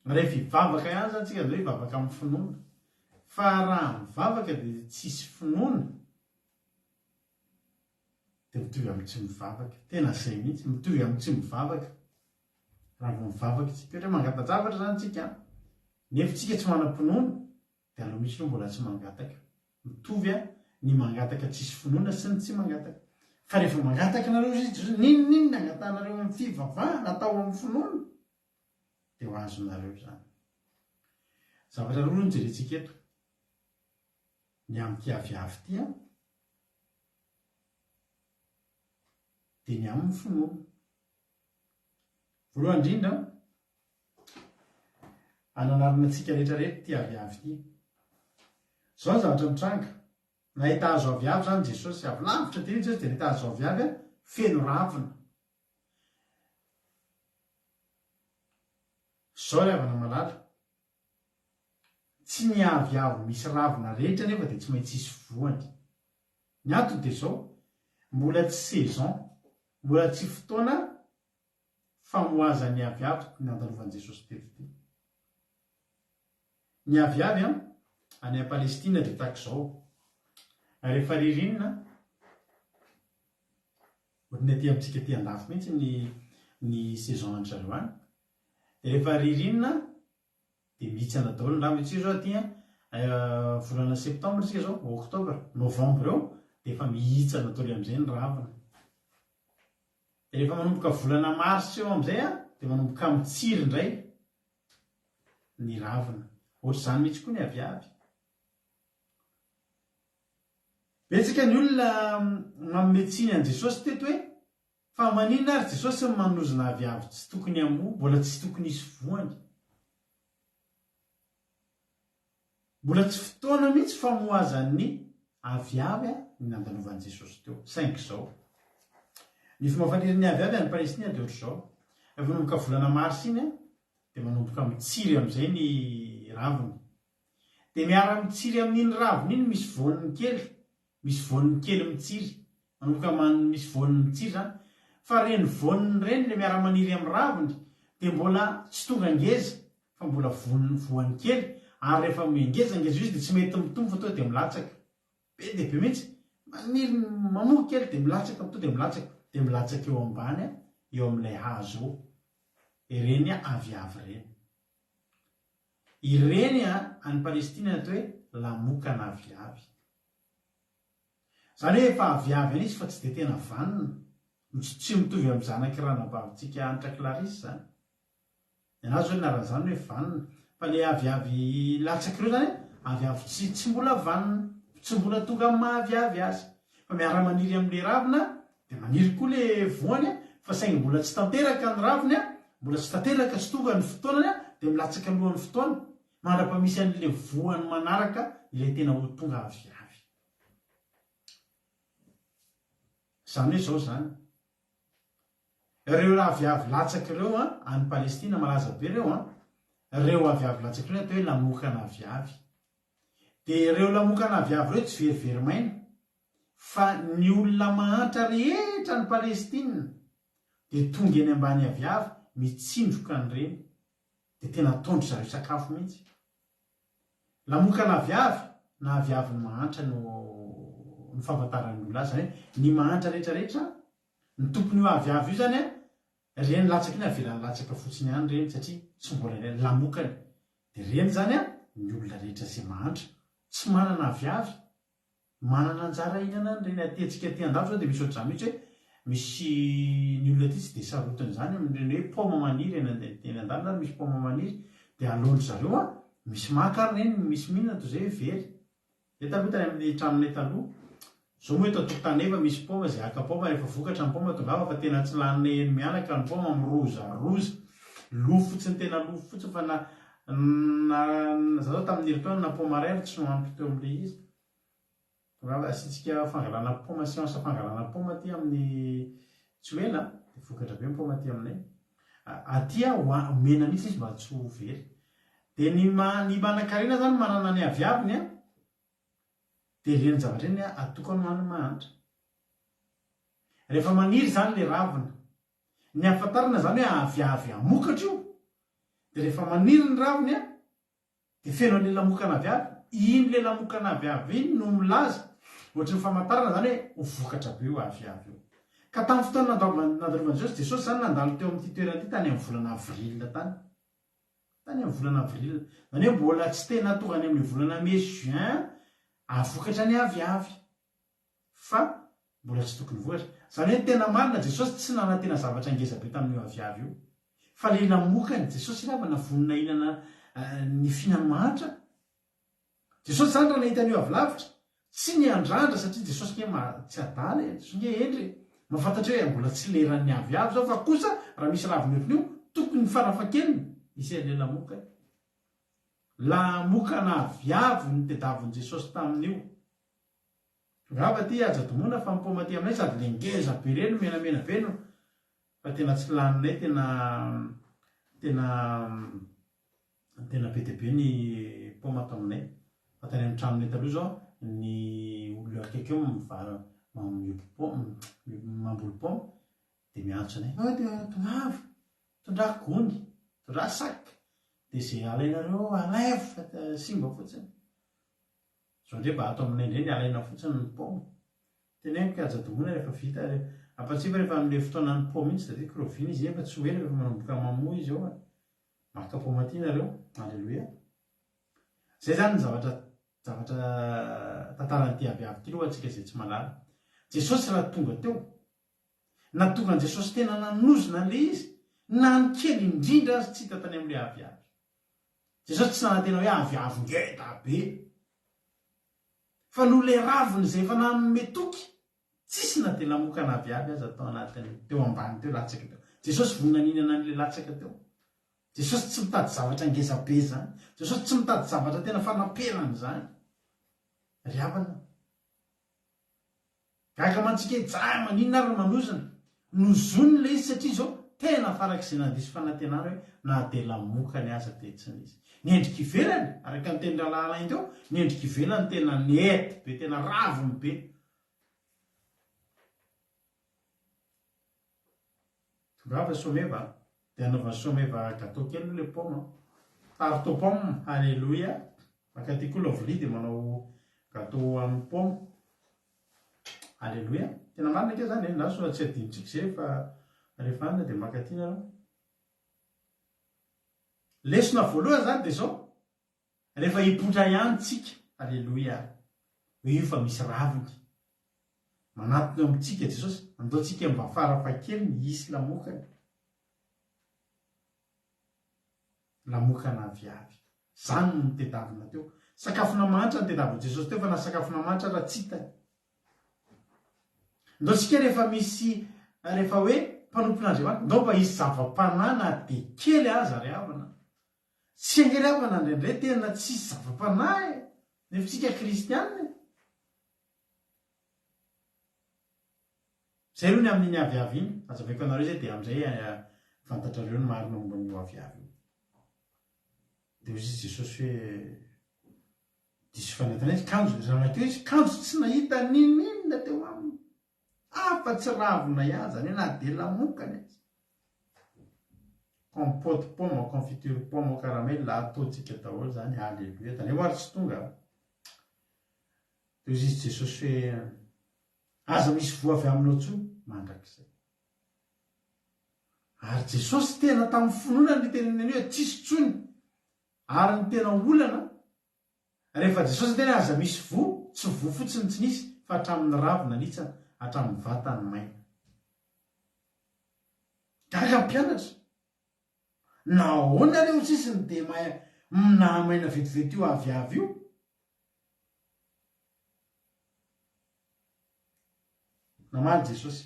Rehefa hivavaka ihany izany tsika dia hivavaka amin'ny finoana. Fa raha mivavaka dia tsisy finoana dia mitovy amin'ny tsy mivavaka. Tena izay mihitsy, mitovy amin'ny tsy mivavaka. Raha vao mivavaka tsika ohatra mangata-javatra izany tsika, nefa tsika tsy manam-pinoana dia aloha misy mbola tsy mangataka. Mitovy ny mangataka tsisy finoana sy ny tsy mangataka. Fa rehefa mangataka nareo izy ninonina angatanareo amin'ny fivavahana atao amin'ny finoana dia ho azonareo izany. Zavatra roa no jerentsika eto. Ny amin'ny aviavy ity dia ny amin'ny finoana. Voalohany indrindra ananarina antsika rehetrarehetra ty aviavy ty. Zao ny zavatra mitranga. Nahita azo aviavy zany Jesosy avy lavitra ty Jesosy dia nahita azo aviavy feno ravina. Zao ry havana malala. Tsy ny aviavy misy ravina rehetra nefa dia tsy maintsy hisy voany. Ny antony dia zao, mbola tsy saison, mbola tsy fotoana famoazan'ny aviavy ny andalovan'i Jesosy teto ty. Ny aviavy any Palestina dia tahaka izao. Rehefa ririnina, ohatran'ny aty amintsika ty andafy mihitsy ny saison an-dry zareo any. Rehefa ririnina dia mihitsana daholo raha mihitsy zao aty volana septambra isika zao, oktobra, novambra eo dia efa mihitsana daholo amin'izay ny ravina. Rehefa manomboka volana mars eo amin'izay dia manomboka mitsiry indray ny ravina. Ohatr'izany mihitsy koa ny aviavy. Betsaka ny olona mametsiny an Jesosy teto hoe fa maninona ary Jesosy manozona aviavy tsy tokony hamoa, mbola tsy tokony hisy voany. Mbola tsy fotoana mihitsy famoazan'ny aviavy ny nandalovan'i Jesosy teo. Saingy izao. Ny fomba fanirian'ny aviavy any Palestina dia ohatr'izao. Rehefa manomboka volana mars iny dia manomboka mitsiry amin'izay ny raviny. Dia miara mitsiry amin'iny raviny iny misy voaniny kely. Misy voaniny kely mitsiry. Manomboka misy voaniny mitsiry zany. Fa reny voaniny reny le miara maniry amin'ny raviny dia mbola tsy tonga ngeza fa mbola voany kely. Ary rehefa mengezangeza izy dia tsy mety mitombo fa tonga dia milatsaka. Be dia be mihitsy. Maniry mamoa kely dia milatsaka, tonga dia milatsaka. Dia milatsaka eo ambany eo amin'ilay hazo eo. Ireny aviavy ireny. Ireny any Palestina atao hoe lamokana aviavy. Zany hoe efa aviavy any izy fa tsy dia tena vanina. Tsy mitovy amin'ny zanaky ranabavitsika Anitra Clarisse zany. Ianazy zao naran'izany hoe vanina. Fa ilay aviavy latsaka ireo zany aviavy tsy mbola vanina, tsy mbola tonga amin'ny mahaviavy azy. Fa miara maniry amin'ilay ravina dia maniry koa ilay voany fa saingy mbola tsy tanteraka ny raviny mbola tsy tanteraka sy tonga ny fotoanany dia milatsaka alohan'ny fotoana. Mandra-pamisy an'ilay voany manaraka ilay tena ho tonga aviavy. Izany hoe izao zany. Ireo aviavy latsaka ireo any Palestina malaza be ireo ireo aviavy latsaka ireo atao hoe lamokana aviavy. Dia ireo lamokana aviavy ireo tsy verivery-maina fa ny olona mahantra rehetra ny Palestina dia tonga eny ambany aviavy mitsindroka an'ireny. Dia tena ataondry zareo sakafo mihitsy. Lamokana aviavy na aviavy ny mahantra no fahafantaran'ny olona azy. Ny mahantra rehetrarehetra ny tompony io aviavy io zany reny latsaka iny avelany latsaka fotsiny ihany reny satria tsy mbola lamokany. Dia reny zany ny olona rehetra izay mahantra tsy manana aviavy manana anjara ihinana an'ireny. Atentsika aty andafy zao dia misy ohatr'izany mihitsy hoe misy ny olona aty tsy dia sarotiny zany amin'ireny hoe paoma maniry eny an-dalana misy paoma maniry dia aleondry zareo misy maka ary reny misy mihinana toy izay very. Dia taloha amin'ny traminay taloha zao moa eto an-tokotany efa misy paoma izay haka paoma rehefa vokatra ny paoma tongava fa tena tsy laninay eny mianaka ny paoma mirozaroza. Lo fotsiny tena lo fotsiny fa zao tamin'ny heritaona na paoma rary tsy nohampy teo amin'ilay izy. Tongava asitsika fangalana paoma siansa fangalana paoma aty amin'ny Tsoela dia vokatra be ny paoma aty aminay. Aty mena mihitsy izy mba tsy ho very. Dia ny manan-karena zany manana ny aviaviny dia ireny zavatra eny atokany ho an'ny mahantra. Rehefa maniry zany ilay ravina, ny ahafantarana zany hoe aviavy amokatra io. Dia rehefa maniry ny raviny dia feno an'ilay lamokana aviavy. Iny ilay lamokana aviavy iny no milaza ohatry ny famantarana zany hoe ho vokatra be io aviavy io. Ka tamin'ny fotoana nandalovan'i Jesosy zany nandalo teo amin'ity toerana ity tany amin'ny volana avril tany. Tany amin'ny volana avril. Zany hoe mbola tsy tena tonga any amin'ny volana mai juin avokatra ny aviavy. Fa mbola tsy tokony vokatra. Zany hoe tena marina Jesosy tsy nanantena zavatra ngeza be tamin'io aviavy io. Fa ilay lamokany Jesosy ravana vonona ihinana ny fihinany mahantra. Jesosy zany raha nahita an'io avy lavitra tsy ny andrandra satria Jesosy tsy adaly, Jesosy endry mahafantatra hoe mbola tsy leran'ny aviavy zao fa kosa raha misy raviny ohatr'io tokony farafahakeliny isy an'ilay lamokany. lamokana viavo ny tedavon Jesosy tamin'io. Rava ty aja domona fa mipoma ty aminay sady lengeza be reno menamena be no fa tena tsy laninay tena be dia be ny poma ato aminay. Fa tany amin'ny tranonay taloha zao ny olona akaiky eo mamboly poma dia miantso anay tongavo tondra gony tondra saky dia zay alainareo alaivo fa simba fotsiny. Zao ndray mba ato aminay indray ny alaina fotsiny ny poma. Teneniko aja-domona rehefa vita ampatsiaka rehefa amin'ilay fotoanan'ny poma mihitsy da tiako rovina izy fa tsy hoe rehefa manomboka mamoa izy eo maka poma ty nareo. Alleloia. Zay zany ny zavatra tantaran'ity aviavy ty aloha antsika izay tsy malala. Jesosy raha tonga teo natonga an Jesosy tena nanozona le izy na ny kely indrindra azy tsy hita tany amin'ilay aviavy. Jesosy tsy nanantena hoe aviavy ngeda be fa no le raviny izay efa nanome toky tsisy na dia lamokana aviavy azy atao anatiny teo ambany teo latsaka teo. Jesosy voninanina n'ilay latsaka teo. Jesosy tsy mitady zavatra ngeza be zany. Jesosy tsy mitady zavatra tena fanaperana zany. Ry havana gaga mantsika jaha maninona ary manozana nozony le izy satria zao tena farak'izay nandiso fanantenana hoe na dia lamokany aza tetsiny izy. Ny endriky ivelany araka ny teny rahalainy teo ny endriky ivelany tena nety be tena raviny be. Tongava someva dia anaovany someva gâteau kely no le poma. Tarte aux pommes. Alléluia. Makati koa lovely dia manao gâteau amin'ny poma. Alléluia. Tena marina ke zany na so tsy adinitsika izay fa rehefa anina dia makati nareo. Lesona voalohany zany dia zao rehefa hipotra ihany tsika. Alléluia. Hoe io fa misy raviny manatona amintsika Jesosy andaontsika mba farafakely ny isy lamokany. Lamokana aviavy zany no tedavina teo. Sakafona manitra ny tedavina Jesosy teo fa na sakafona manitra raha tsy hitany. Ndaontsika rehefa misy rehefa hoe mpanompon'Andriamanitra ndao mba hisy zava-panana dia kely aza ry havana. Tsy angery havana indraindray tena tsisy zava-panahy nefa tsika kristianina. Zay aloha ny amin'iny aviavy iny azavaiko anareo zay dia amin'izay fantatrareo ny marina momban'io aviavy io. Dia hozy Jesosy hoe diso fanentana izy kanjo raha nakeo izy kanjo tsy nahita ninina teo aminy afa-tsy ravina ihazany na dia lamokany azy. Compote pomme, confiture pomme, caramel ataontsika daholo zany. Alléluia. Tany ho ary tsy tonga. Dia hozy Jesosy hoe aza misy voa avy aminao tsony mandrakizay. Ary Jesosy tena tamin'ny finoana ny tenenany hoe tsisy tsony ary ny tena olana rehefa Jesosy tena aza misy voa tsy voa fotsiny tsy nisy fa hatramin'ny ravina nitsana hatramin'ny vatany maina. Gaga mpianatra nahoana reo sisiny dia nahamaina vetivety io aviavy io. Namaly Jesosy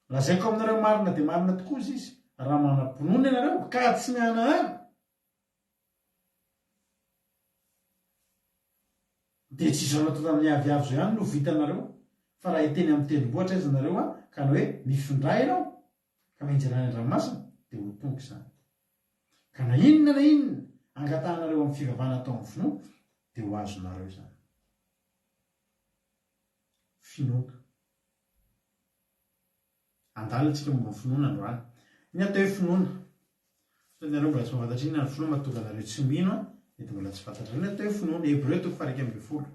lazaiko aminareo marina dia marina tokoa izy raha manam-pinoana ianareo ka tsy mihana any dia tsy izao natao tamin'ny aviavy zao ihany no vitanareo fa raha hiteny amin'ny tendrombohitra izy nareo ka no hoe mifindray ianao ka menjerany an-dranomasina dia ho tonga izany. Ka na inona angatahanareo amin'ny fivavahana atao amin'ny finoana dia ho azonareo izany. Finoana andalina antsika momba ny finoana androany. Iny atao hoe finoana so nareo mbola tsy mahafantatra inona ny finoana mahatonga anareo tsy mino dia mbola tsy fantatra. Iny atao hoe finoana. Hébreu 1:12.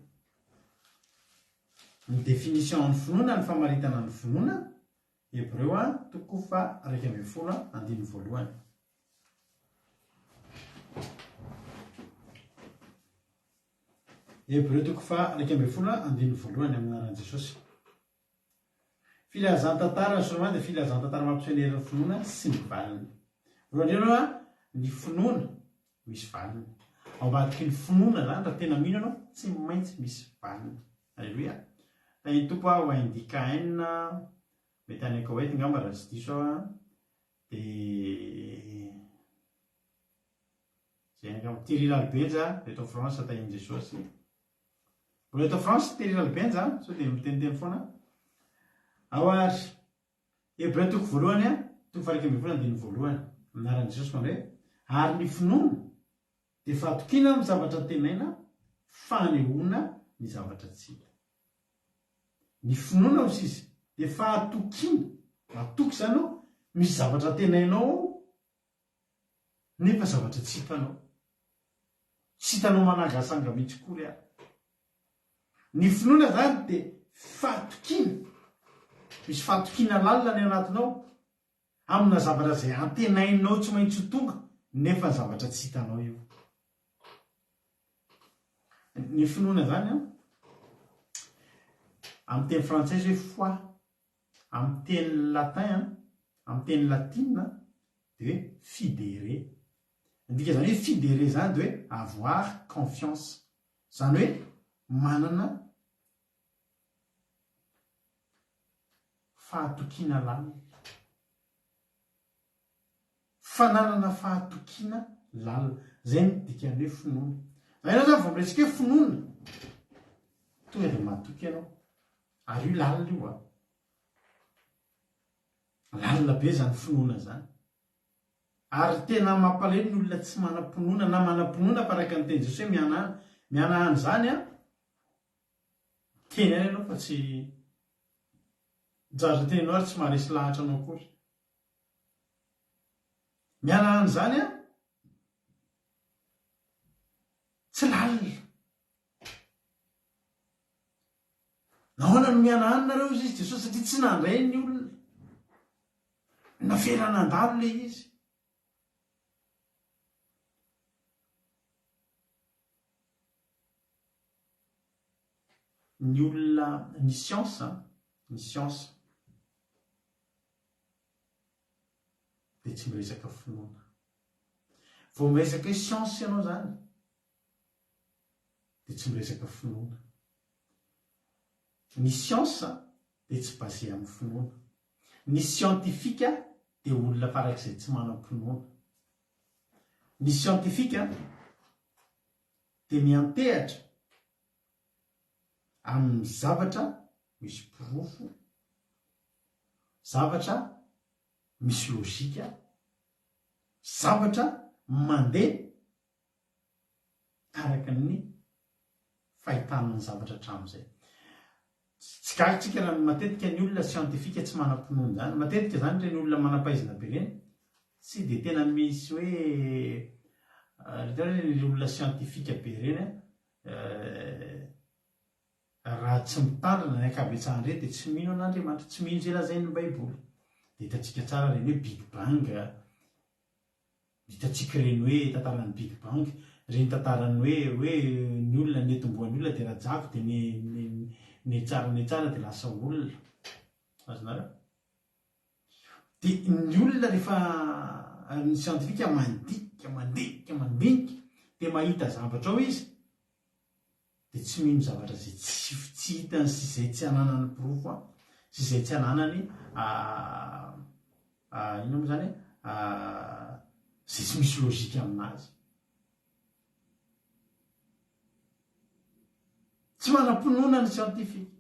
Ny définition ny finoana ny famaritana ny finoana. Hébreu 1:12. Hébreu 1:12 amin'ny anaran'i Jesosy. Filazan-tantara solomany dia filazan-tantara mampiseho ny herin'ny finoana sy ny valiny. Voalohany ny finoana misy valiny. Ao ambadiky ny finoana zany raha tena mino ianao tsy maintsy misy valiny. Alléluia. Ny tompo ho indika hainina mety any Koweït ngamba raha tsy diso dia Thierry Lalibenja reto France tahiny Jesosy. Mbola eto France Thierry Lalibenja sao dia miteniteny foana. Ao ary Hébreu toko voalohany toko faha 1 voalohany anaran'i Jesosy manao hoe ary ny finoana dia fahatokiana amin'ny zavatra tenaina fanehoana ny zavatra tsy hita. Ny finoana hozy izy dia fahatokiana matoky izany ao misy zavatra tenainao nefa zavatra tsy hitanao. Tsy hitanao managasanga mihitsy kory ary. Ny finoana zany dia fahatokiana. Misy fahatokiana lalina ny anatinao amina zavatra izay antenainao tsy maintsy ho tonga nefa ny zavatra tsy hitanao io. Ny finoana zany amin'ny teny frantsay hoe foi, amin'ny teny latin, amin'ny teny latina dia hoe fidere. Indika zany hoe fidere zany dia hoe avoir confiance. Zany hoe manana fahatokiana lalina. Fananana fahatokiana lalina. Zay no dikany hoe finoana. Ianao zany vao miresika hoe finoana tonga dia mahatoky ianao. Ary io lalina io a. Lalina be zany finoana zany. Ary tena mampalahelo ny olona tsy manam-pinoana na manam-pinoana faraka ny teny Jesosy hoe mianahany zany a. Teny any ianao fa tsy jaza teninao ary tsy maharesy lahatra anao kory. Mianahany zany a tsy lalina. Nahoana no mianahany nareo izy Jesosy satria tsy nandray ny olona. Naferanandalo le izy. Ny olona ny siansa dia tsy miresaka finoana. Vao miresaka hoe siansa ianao zany dia tsy miresaka finoana. Ny siansa dia tsy basé amin'ny finoana. Ny siantifika dia olona farak'izay tsy manam-pinoana. Ny siantifika dia miantehatra amin'ny zavatra misy porofo, zavatra misy lôjika, zavatra mandeha araka ny fahitana ny zavatra hatramin'izay. Tsy gagantsika raha matetika ny olona siantifika tsy manam-pinoana zany. Matetika zany ireny olona manam-pahaizana be ireny tsy dia tena misy hoe ny olona siantifika be ireny raha tsy mitandrina ny ankabetsahany ireny dia tsy mino an'Andriamanitra, tsy mino izay lazain'ny Baiboly. Dia hitantsika tsara ireny hoe Big Bang, hitantsika ireny hoe tantaran'ny Big Bang, ireny tantarany hoe ny olona netomboan'ny olona dia rajako dia ny tsara dia lasa olona. Azonareo? Dia ny olona rehefa ny siantifika mandinika dia mahita zavatra ao izy dia tsy mino zavatra izay tsy hitany sy izay tsy hananany porofo sy izay tsy hananany ino moa zany izay tsy misy lôjika aminazy. Tsy manam-pinoana ny siantifika.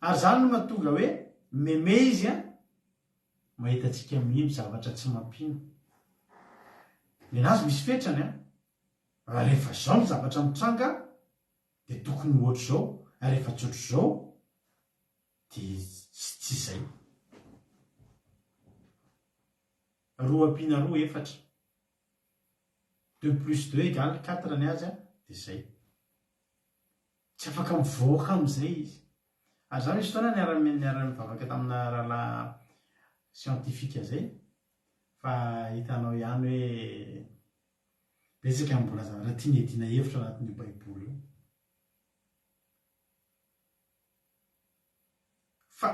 Ary zany no mahatonga hoe meme izy mahita antsika mino zavatra tsy mampino. Nenazy misy fetrany rehefa zao ny zavatra mitranga dia tokony ohatr' izao, rehefa tsy ohatr' izao dia tsy izay. 2+2=4. 2+2=4 ny azy dia izay. Tsy afaka mivoaka amin'izay izy. Ary zany misy fotoana niara-mivavaka tamina rahalahy siantifika izay fa hitanao ihany hoe betsaka mbola zavatra tia niadiana hevitra anatin'io Baiboly io. Fa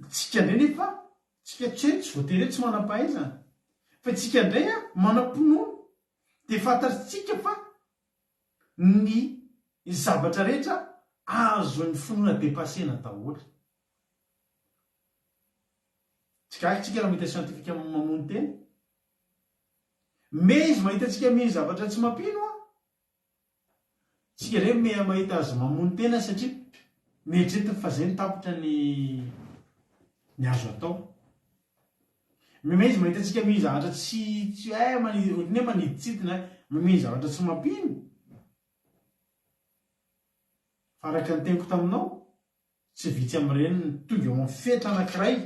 tsika indray nefa tsika tsy voatery hoe tsy manam-pahaizana fa tsika indray manam-pinoana dia fantatritsika fa ny zavatra rehetra azon'ny finoana depasena daholo. Tsy gagantsika raha mita siantifika mamono teny. Mezy mahita tsika mihny zavatra tsy mampino a. Tsika re mahita azy mamony tena satria mieritreti fa zay nitapotra ny azo atao. Mezy mahita tsika mihny zavatra tsy ohatran'ny hoe maniditsidina mihny zavatra tsy mampino. Fa araka ny teniko taminao, tsy vitsy amin'ireny tonga eo amin'ny fetra anankiray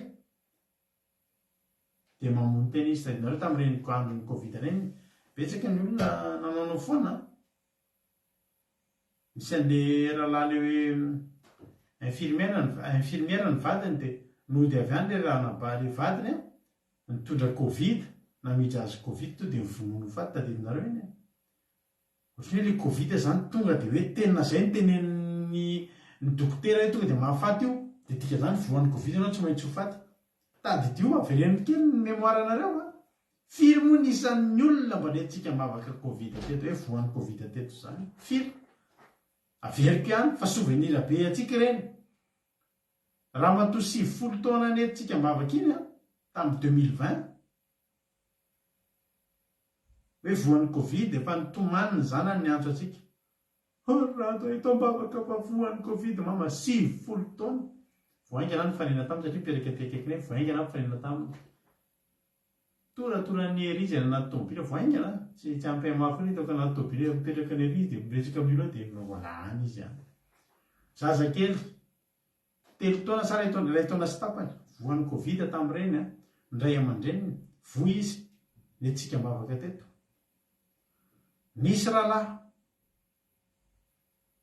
dia mamony tena izy. Tadinareo tamin'ireny andron'ny Covid ireny, betsaka ny olona nanao foana. Misy an'ilay rahalahy hoe infirmiera ny vadiny dia nody avy any ilay raha nabaly vadiny nitondra Covid, namidra azy Covid to dia nivonono ho faty. Tadidinareo iny ohatran'ny hoe ilay Covid zany tonga dia hoe tena zay ny tenenin'ny dokotera hoe tonga dia mahafaty io, dia tika zany voan'ny Covid ianao tsy maintsy ho faty. Tady io averen'ny kely ny mémoire anareo a. Firy moa ny isan'ny olona mba nentsika mavaka Covid teto hoe voan'ny Covid teto zany. Firy averiko ihany fa souvenir be atsika ireny. Raha matoa 70 taona nentsika mavaka iny a tamin'ny 2020 hoe voan'ny Covid efa nitomany ny zanany ny antso atsika. Raha atao ito-bavaka fa voan'ny Covid mama 70 taona. Voaingana ny fanena taminy satria mpireketrekekiny hoe voaingana ny fanena taminy. Toratoran'ny ery izy anaty tômobily voaingana. Tsy ampy mafy ny hitako anaty tômobily mipetraka ny ery izy dia miresaka amin'ilo dia volany izy any. Zazakely 3 taona sa ray taona sy tapany voan'ny Covid tamin'ireny a. Ndray aman-dreniny voy izy nentsika mavaka teto. Nisy rahalahy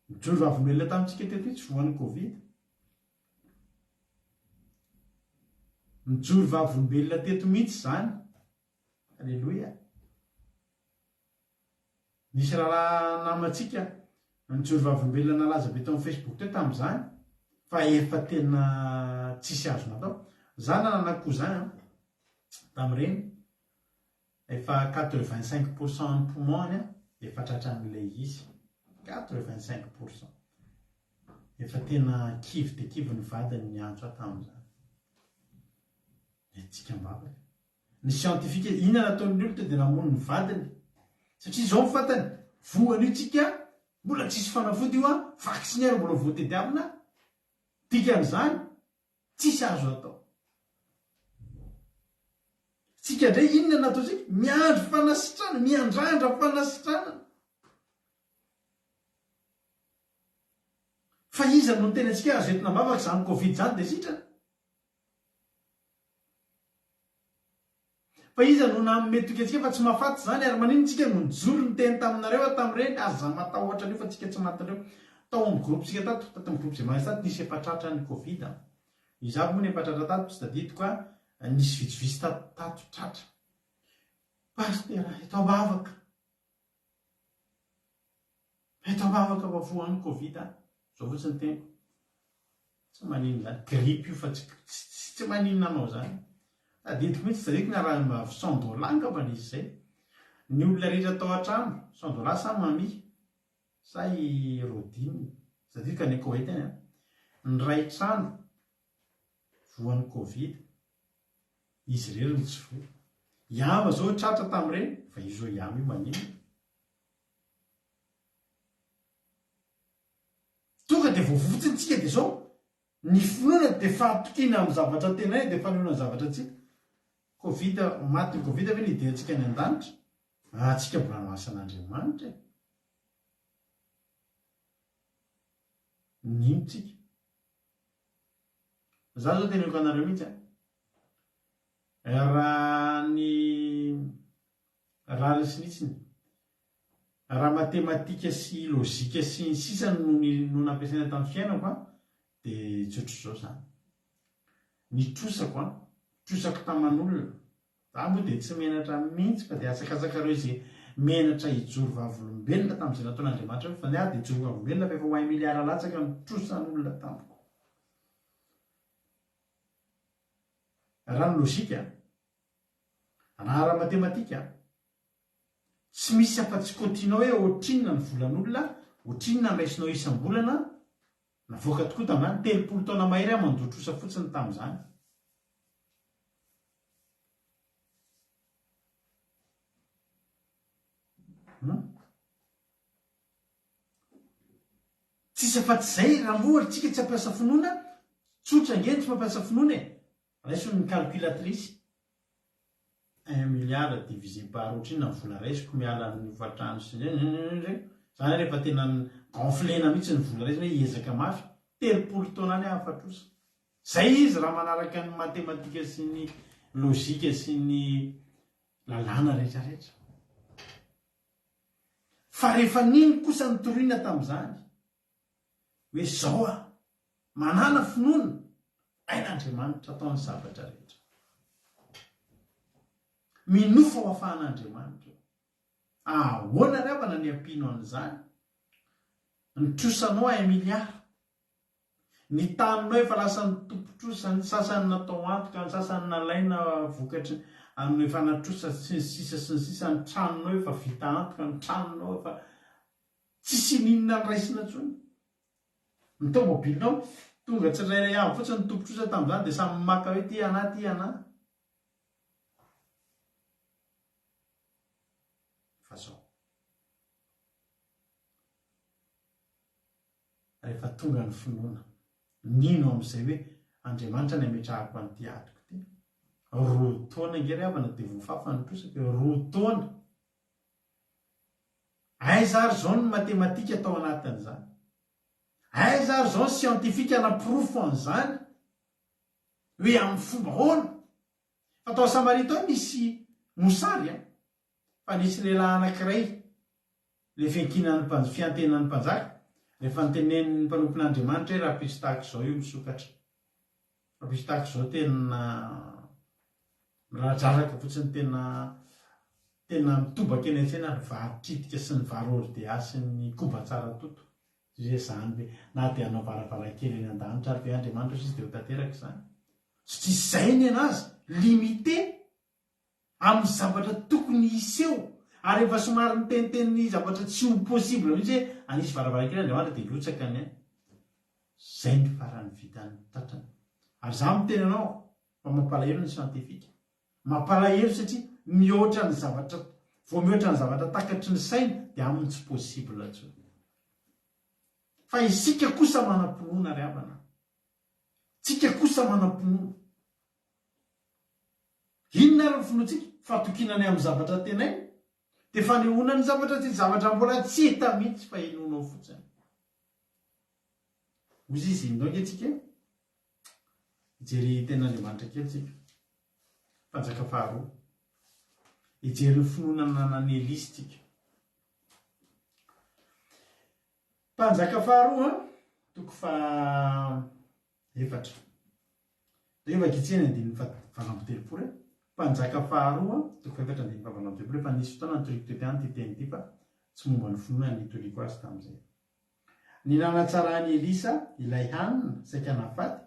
mijoro vavolombelona tamintsika teto tsy voan'ny Covid. Mijoro vavolombelona teto mihitsy zany. Alleloia. Nisy rahalahy namantsika mijoro vavolombelona nalaza be tao amin'ny Facebook teo tamin'izany fa efa tena tsisy azo natao. Zany nananako zany tamin'ireny efa 85% ny poumon efa tratran'ilay izy. 85%. Efa tena kivy dia kivy ny vadiny ny antso tamin'izany. Nentsika mbavaka. Ny scientifique inona nataon'ny olona dia namono ny vadiny. Satria izao ny fantany voan'io tsika mbola tsisy fanafody io a vaksiniera mbola voatediavina. Dikan'izany tsisy azo atao. Tsika ndray inona natao tsika? Miandro fanasitrana, miandrandra fanasitrana. Fa iza no tena tsika azo entina mavaka izany Covid izany dia sitrana. Fa iza no nanome toky antsika fa tsy mahafaty zany ary manino tsika no nijoro ny teny taminareo tamin'ireny aza matahotra an'io fa tsika tsy matinareo. Tao amin'ny groupe tsika tato amin'ny groupe izay mahitsy tato nisy efatratra ny Covid. Izavy moa ny efatratra tato tsy tadidiko a nisy vitsivitsy tato tratra. Pastera eto am-bavaka. Eto am-bavaka fa voan'ny Covid zao fotsiny ny teniko. Tsy manino zany. Grippe io fa tsy manino anao zany. Tadidiko mihitsy tadidiko na raha $100 angamba nisy izay. Ny olona rehetra tao an-trano $100 sa mami sa i rodiny. Tadidiko any Koweït any. Ny ray trano voan'ny Covid. Izy irery no tsy voa. Iama zao tratra tamin'ireny fa izy iama io manino. Tonga dia voafotsiny tsika dia zao ny finoana dia fahatokina amin'ny zavatra tena dia fanoina ny zavatra tsika. Covid maty Covid ve ny ideantsika ny an-danitra? Atsika mbola noasan'Andriamanitra. Nino tsika? Za zao teneniko anareo mihitsy raha sinitsiny raha matematika sy lozika sy ny sisany no nampiasaina tamin'ny fiainako dia tsy ohatr' izao zany. Ny trosako taman'olona. Za moa dia tsy menatra mihitsy fa dia asakasakareo izay menatra hijoro vavolombelona tamin'izay nataon'Andriamanitra fa ny dia hijoro vavolombelona fa efa ho 1 miliara latsaka ny trosan'olona tamiko. Raha ny lozika raha matematika tsy misy afa-tsy kontinao hoe ohatrinona ny volan'olona, ohatrinona raisinao isam-bolana, navoaka tokoa tamin'izany 30 taona mahery mandoa trosa fotsiny tamin'izany. tsisy afa-tsy zay raha mohary tsika tsy hampiasa finoana tsotra ngeny tsy mampiasa finoana e raiso ny calculatrice 1 milliard divisé par ohatry iny na vola raisiko miala ny fatrano sy zany rehefa tena gonflena mihitsy ny vola raisina hoe ezaka mafy 3 taona any ahafatrosa zay izy raha manaraka ny matematika sy ny lozika sy ny lalàna rehetrarehetra fa rehefa niny kosa ny toriana tamin'izany hoe zao a manana finoana ain'Andriamanitra ataony zavatra rehetra minofa ho afahan'Andriamanitra ahoana ry avana ny ampiano an'izany ny trosanao 1 milliard ny taninao efa lasa ny tompotrosa ny sasany natao antoka ny sasany nalaina vokatry amin'ny efa natrosa sy ny sisa sy ny sisa ny tranonao efa vita antoka ny tranonao efa tsisy ninona ny raisina ntsony ny tomobilinao tonga tsy rairay avy fotsiny ny tompotrosa tamin'izany dia samy maka hoe ty ana fa zao rehefa tonga ny finoana nino amin'izay hoe Andriamanitra ny ametrahako an'ity atoko ty 2 taona ngery avana dia voafafa nytrosaka 2 taona aiza ary zao ny matematika tao anatin'izany aiza ary zao ny siantifika naprofo an'izany hoe amin'ny fomba hoana fa tao Samarita ao misy mosary fa nisy lehilahy anankiray le fiantenan'ny mpanjaka rehefa nytenen'ny mpanompon'Andriamanitra hoe raha pisy tahaka izao io misokatra raha pisy tahaka izao tena rahadraraka fotsiny tena mitobaka eny an-tsena ny varotritika sy ny varoordia sy ny koba tsara toto zay zany hoe na dia anao varavarakely eny an-danitra ary hoe Andriamanitra izy dia ho tanteraka izany sy tsy izay ny anazy limité amin'ny zavatra tokony iseho ary efa somary miteniteny zavatra tsy ho possible mihitsy hoe anisy varavarakely Andriamanitra dia lotsaka ny zay ny farany vitan'ny tratrany ary za miteny anao fa mampalahelo ny siantifika mampalahelo satria mihoatra ny zavatra vao mihoatra ny zavatra takatry ny saina dia aminy tsy possible ntsony fa isika kosa manam-pinoana ry havana tsika kosa manam-pinoana inona ary ny finoantsika fatokinany amin'ny zavatra tenay dia fanehoana ny zavatra tsy zavatra mbola tsy hita mihitsy fa inoanao fotsiny ozy izy indao ngentsika ijery ten'Andriamanitra kely tsika mpanjaka faharoa ijery ny finoana nanany Elisy tsika mpanjaka faharoa 4 rehefa gitseny andininy valampotelopolo mpanjaka faharoa 4 rehefa nisy fotoana nitoriko tety any ty teny ty fa tsy momba ny finoana nitoriko azy tamin'izay ny nanatsarany Elisa ilay hanina saika nafaty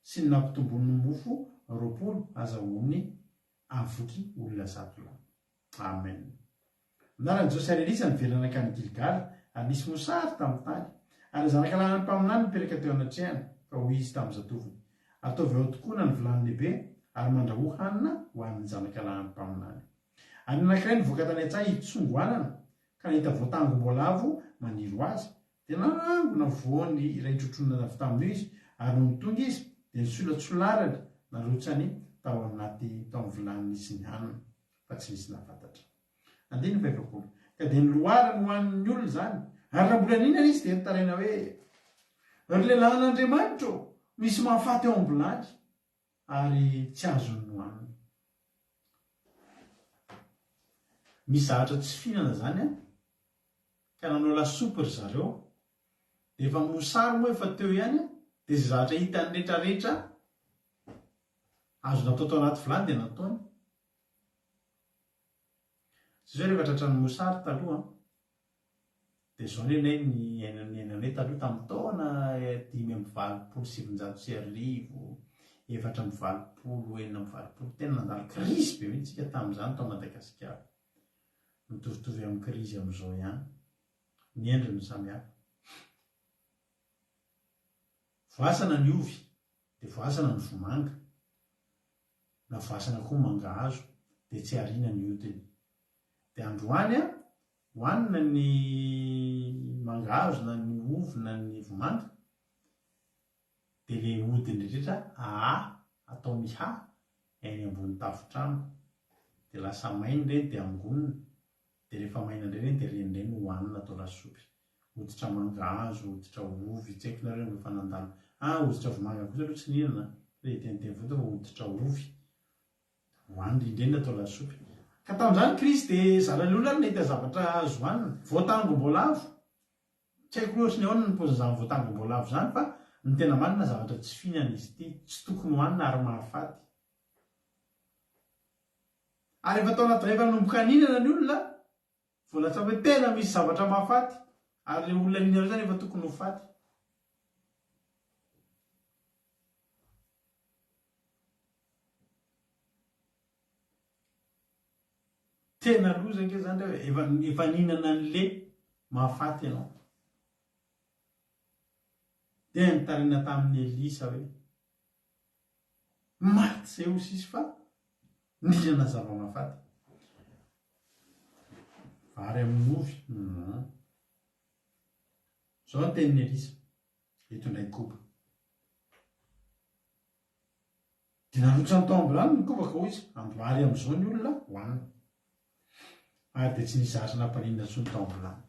sy ny nampitombony mofo 20 azahoany avoky olona 100 amen minaran'i Josy ary Elisa nivelana ka ny Gilgal ary nisy mosary tamin'ny tany ary zanakalahan'ny mpaminany nipetraka teo anatrehany fa hoy izy tamin'ny zatoviny ataovy ao tokoa na ny vilany lehibe ary mandraho hanina ho an'ny zanakalahan'ny mpaminany any anankiray nivoaka tany an-tsaha hitsongoanana ka nahita voatango-mboalavo maniro azy dia nanangona voany iray trotronana avy tamin'io izy ary no nitonga izy dia nisolatsolarana narotsany tao anaty tao amin'ny vilany nisy ny hanina fa tsy nisy nafantatra andiny 50 ka dia niloarany ho an'ny olona zany ary raha mbola ninana izy dia nitaraina hoe ry lehilahin'Andriamanitra misy mahafaty eo ambilany ary tsy azony nohaniny misy zahatra tsy fihinana zany ka nanao lasopy ry zareo dia efa mosary moa efa teo ihany dia zay zahatra hitany rehetrarehetra azo natao tao anaty vilany dia nataony sy zao rehefa tratrany mosary taloha dia zao nenay ny ainanay taloha tamin'ny taona 5,7,4,9,20 tena nandalo krizy be mihitsika tamin'izany tao Madagasikara mitovitovy amin'ny krizy amin'izao ihany ny endriny samihafa voasana ny ovy dia voasana ny vomanga na voasana koa mangahazo dia tsy ariana ny hodiny dia androany hoanina ny mangahazo na ny ovy na ny vomanga dia le hodiny rehetra atao miha eny ambony tafotrano dia lasa maina ireny dia angonina dia rehefa maina indray ireny dia renireny hoanina atao lasopy. Hoditra mangahazo, hoditra ovy, tsy haiko nareo efa nandalo. Hoditra vomanga kosa aloha tsy nihinana, ilay teniteny fotsiny fa hoditra ovy hoanina indreny atao lasopy. Ka tamin'izany Kristy dia zara olona ary nahita zavatra azo hoanina, voatangom-boalavo. Tsy haiko loatra ny ahoana ny paozin'izany voatangom-boalavo izany fa ny tena marina zavatra tsy fihinana izy ity, tsy tokony hoanina ary mahafaty. Ary efa tao anaty rehefa nomboka ninana ny olona, voalatsapa hoe tena misy zavatra mahafaty, ary ilay olona ninana izany efa tokony ho faty. Tena loza ange zany hoe efa ninana an'le mahafaty ianao. Dia nitarina tamin'ny Elisa hoe maty izay ho sisy fa ninana zava-mahafaty. Vary amin'ny ovy. Zao ny tenin'ny Elisa. Eto indray koba. Dia narotra ny tao ambulany ny koba ka hoy izy. Amboary amin'izao ny olona hoanina. Ary dia tsy nisy asa nampaninana intsony tao ambulany.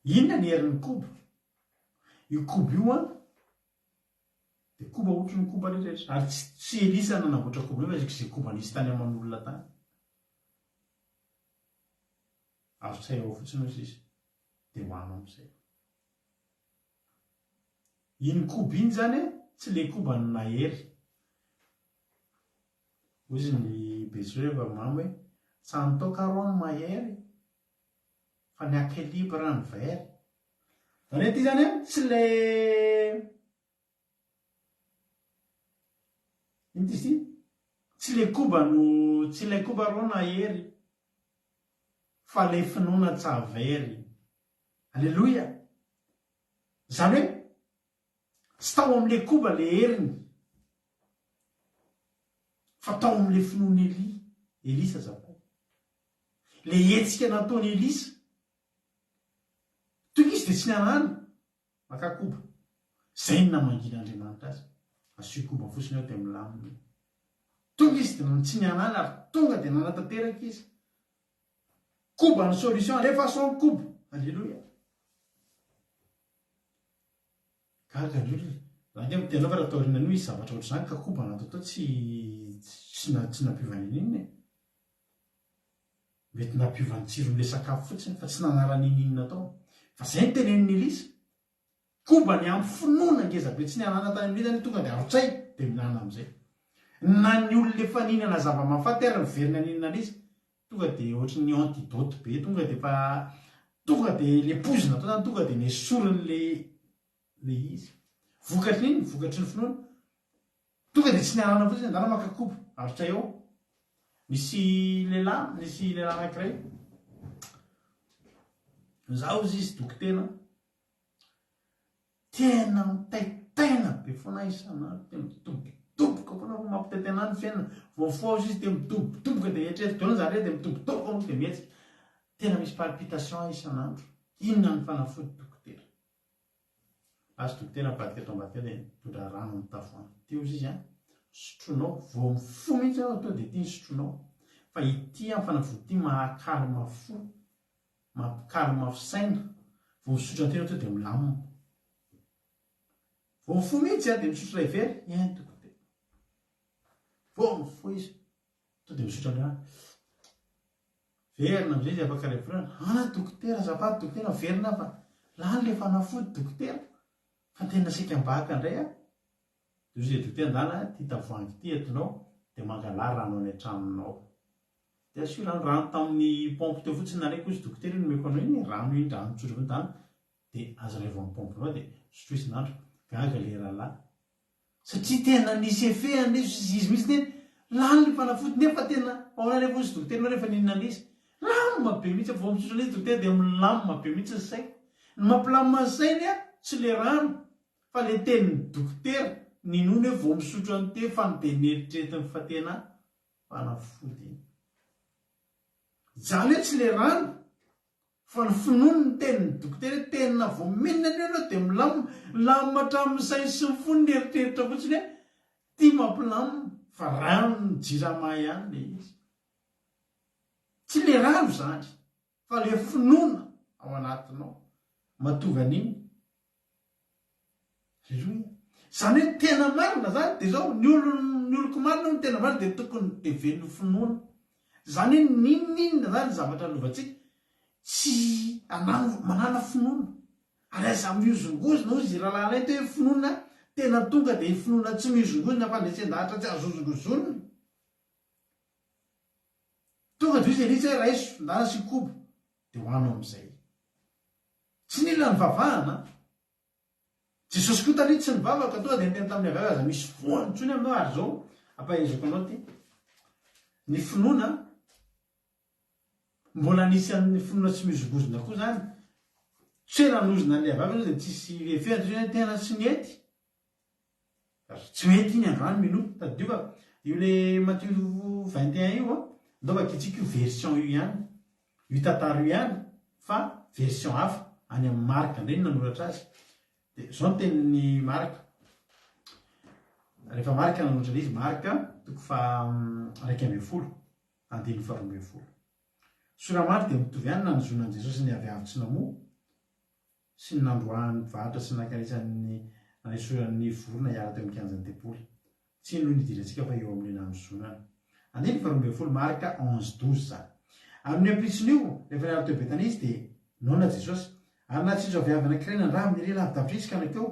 Inona ny herin'ny koba? Io koba io dia koba ohatry ny koba rehetra. Ary tsy Elisa nanamboatra koba io fa izay koba nisy tany aman'olona tany. Azo tsay ao fotsiny hoy izy dia hoanina amin'izay. Iny koba iny zany tsy ilay koba ny nahery. Hoy izy ny Betsoe mamy hoe tsy an'tao karoa ny mahery fa ny akilibra ny very. Zany hoe ty zany tsy ilay iny ty izy ty tsy ilay koba roa nahery fa ilay finoana tsavery. Alleloia. Zany hoe tsy tao amin'ilay koba le heriny fa tao amin'ilay finoana Elisa zavao. Le hetsika nataony Elisa tonga izy dia tsy nianana maka koba. Zay ny namangin'Andriamanitra azy. Asio koba fotsiny ao dia milamina. Tonga izy dia tsy nianana ary tonga dia nanatanteraka izy. Koba ny solution alefa son koba. Alleluia. Gaga ny olona. Raha ny tena fa raha taoriana an'io izy zavatra ohatr'izany ka koba natao tao tsy nampiovany inona. Mety nampiovany tsiron'ilay sakafo fotsiny fa tsy nanarany inona tao. Fa izay ny tenenin'ny Elisa. Koba ny amin'ny finoana ngezabe tsy nianana tany amin'izany tonga dia arotsay dia minana amin'izay. Na ny olona efa ninana zava-mahafaty ary miverina ninana izy tonga dia ohatry ny antidote be tonga dia le pozina tao zany tonga dia nesoriny le izy. Vokatry ny vokatry ny finoana. Tonga dia tsy nianana fotsiny andana maka koba. Arotsay ao. Nisy lehilahy anankiray. Zaho izy dokotera. Tena mitaitaina be foana isan'andro. Tena mitobotoboka foana fa mampitaitaina ny fiainana. Vao izy dia mitobotoboka dia eritreritona zany dia mitobotoboka dia mihetsika. Tena misy palpitation isan'andro. Inona ny fanafody dokotera? Azo dokotera mivadika ato ambadika dia mitondra rano amin'ny tavoahangy. Teo izy sotronao vao mifo mihitsy ao atao dia ity ny sotronao. Fa ity amin'ny fanafody ity mahakalma fo, mampikalma fisaina. Vao misotro antena atao dia milamina. Vao mifo mihitsy dia misotro iray very, dokotera. Vao mifo izy atao dia misotro andray. Verina amin'izay izy afaka referana. Dokotera azafady dokotera verina fa lany ilay fanafody dokotera. Fa tena sekam-baka indray Izy dokotera ndana ty tavoahangy ity etonao dia mangala rano any an-tranonao. Dia asio rano tamin'ny pompe teo fotsiny nareko izy dokotera iny nomeko anao iny rano tsotro avy tany dia azo revo amin'ny pompenao dia sotro isan'andro. Gaga le rahalahy. Satria tena nisy effet izy mihitsy tena lany ny fanafody nefa tena ao rehefa izy dokotera rehefa ninana izy. Lamina be mihitsy vao misotro izy dokotera dia milamina be mihitsy ny saiko. Ny mampilamina ny sainy tsy le rano fa le tenin'ny dokotera. Ninona hoe vao misotro an'ity fa ny dia nieritreretiny fa tena fanafody. Izany hoe tsy le rano fa ny finono ny teniny dokotera tenina vomenina ny anao dia milamatra amin'izay sy ny fony ny eritreritra fotsiny hoe tia mampilamina fa rano ny jirama ihany le izy tsy le rano zany fa le finoana ao anatinao matovy an'iny zany hoe tena marina zany dia zao ny oloko marina no tena marina dia tokony deven'ny finoana zany hoe ninninona zany zavatra lovantsika tsy manana finoana ary aza miozongozona ozy rahalala ety hoe finoana tena tonga dia finoana tsy miozongozona fa ndretsen-dahatra tsy azozongozonina tonga dia izy elitsy hoe raiso ndana sy kobo dia hoanao amin'izay tsy nila ny vavahana jesosy koa taloha tsy nivavaka tonga dia niteny tamin'ny avy aza misy voany tsony aminao ary zao ampahaizako anao ty ny finoana mbola nisy amin'ny finoana tsy miozongozona koa zany tsy hoe ranozona an'le avy avy dia tsisy efehatra tena tsy mety tsy mety iny androany minoto tadioka io le Matthieu 21 io ndaovaka itsika io version io ihany io tantara io ihany fa version hafa any amin'ny marika indray nanoratra azy dia zao no tenin'ny marika rehefa marika nanoratra le izy marika toko fa 1:12 andiny 12 soramary dia mitovy ihany nanozonan'i Jesosy ny avy avy tsy namoa sy ny nandroan'ny mpivarotra sy nankaresan'ny nanesoran'ny vorona hiara teo mikanjan'ny tempoly tsy iny loha nidirantsika fa eo amin'ny nanozonana andiny 12 marika 11:12 zany amin'ny ampitson'io rehefa niara teo Betania izy dia nona Jesosy ary na tsindro avy avy anankiray nandraha min'ireny lavidavitra izy ka nakeo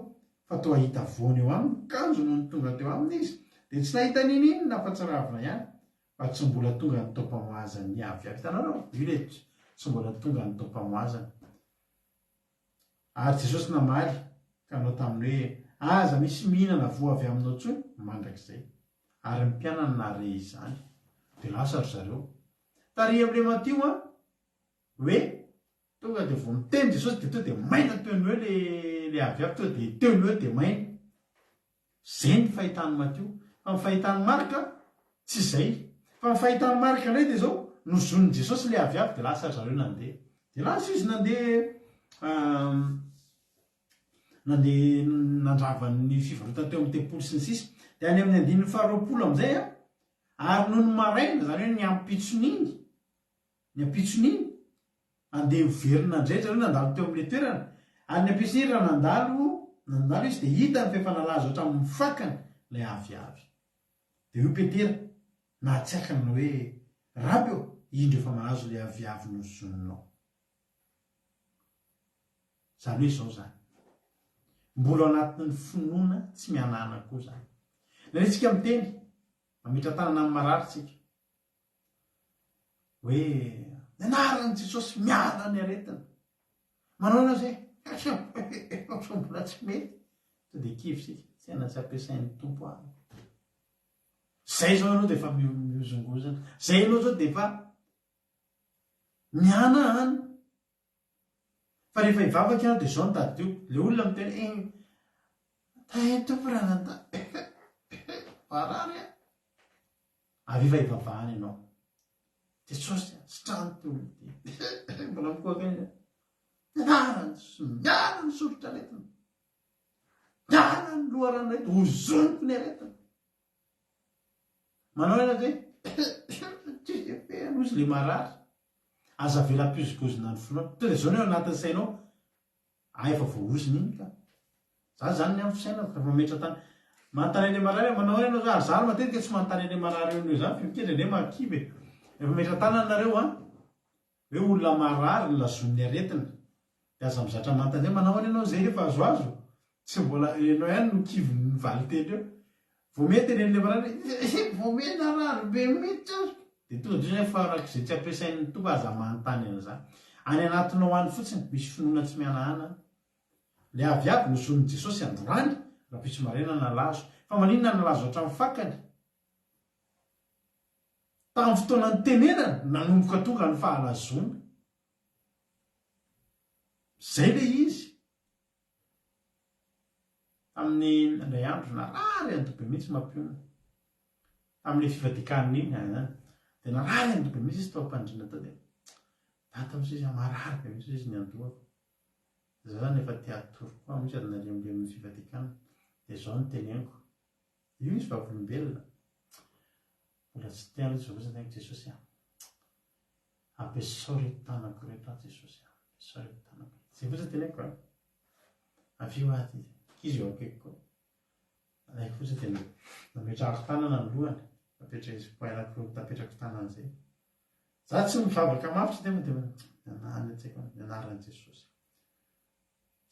fa toa hita voany eo aminy kanjo no ny tonga teo aminy izy dia tsy nahita niny iny na fahatsiravina ihany fa tsy mbola tonga ny tao-pamoazany avy avy hitanareo io le tsy mbola tonga ny tao-pamoazany ary Jesosy namaly ka anao taminy hoe aza misy mihinana voa avy aminao tsony mandrakizay ary ny mpianany nare izany dia lasa ry zareo tary amin'le Matio hoe tonga dia vao miteny Jesosy dia tonga dia maina teo ny hoe le avy avy tonga dia teo ny hoe dia maina zay ny fahitany Matio fa ny fahitany Marika tsy izay fa ny fahitany Marika indray dia zao nozon'ny Jesosy le avy avy dia lasa ry zareo nandeha dia lasa izy nandeha nandravan'ny fivarotana teo amin'ny tempoly sy ny sisa dia any amin'ny 9:20 amin'izay ary noho ny maraina zany hoe ny ampitson'iny andeha verina indray zareo nandalo teo amin'le toerana ary ny ampitson'iny raha nandalo izy dia hita ny fefanalazo hatramin'ny fakany ilay avy avy dia io Petera nahatsiakany hoe raby eo indro efa mahazo ilay avy avy nozononao zany hoe zao zany mbola ao anatin'ny finoana tsy mianana koa zany nanitsika miteny mamitra tanana amin'ny mararitsika hoe nianarany Jesosy miala ny aretina manao anao zay mbola tsy mety to dia kivy sika tena tsy ampiasain'ny tompo any zay zao ianao dia efa miozongozana zay ianao zao dia efa miana any fa rehefa hivavaka ianao dia zao no tady io le olona miteny tompo raha nanda varary avy efa hivavahany ianao Jesosy sy trano teo ty mbola mikoaka iny miara ny sorotra aretina miara ny loharano retina hozoniko ny aretina manao ena zay ozy le marary aza vela-piozigozina ny finoana to dia zao ny eo anatin'ny sainao efa voaoziny iny ka za zany ny amin'ny saina rehefa metra tany manontany le marary manao enao za zany matetika tsy manontany le marary eo zany fa mikendry ane makiby rehefa metra tany nareo hoe olona marary ny lazon'ny aretina dia aza mizatra manontany zay manao any ianao zay rehefa azoazo tsy mbola ianao ihany no kivy ny valiteny eo vomety enen'le marary vomena rary be mihitsy azo dia tonga dia fa rak'izay tsy ampiasain'ny tompo aza manontany an'izany any anatinao any fotsiny misy finoana tsy mianahana le avy avy nozon'ny Jesosy androany raha pitso marena nalazo fa maninona nalazo hatramin'ny fakany tamin'ny fotoana ny tenenana nanomboka tonga ny fahalazona zay le izy amin'ny indray andro narary andobe mihitsy mampiona amin'le fivadikaniny iny dia narary andobe mihitsy izy tao ampandrina tao dia ata misy mararaka misy izy ny andohako za zany efa tiatoro koa misy adina lemle amin'ny fivatikana dia zao ny teneniko io izy vavolombelona mbola tsy tiana izy vao teneniko Jesosy ampiasao reto tanako reto Jesosy ampiasao reto tanako zay fotsy teneniko avio aty izy eo akaiky koa alaiko fotsy teneniko nametrahako tanana ny lohany tapetra izy poainako tapetrako tanana zay za tsy mivavaka mafy tsy dia nanany atsaiko nianaran'i Jesosy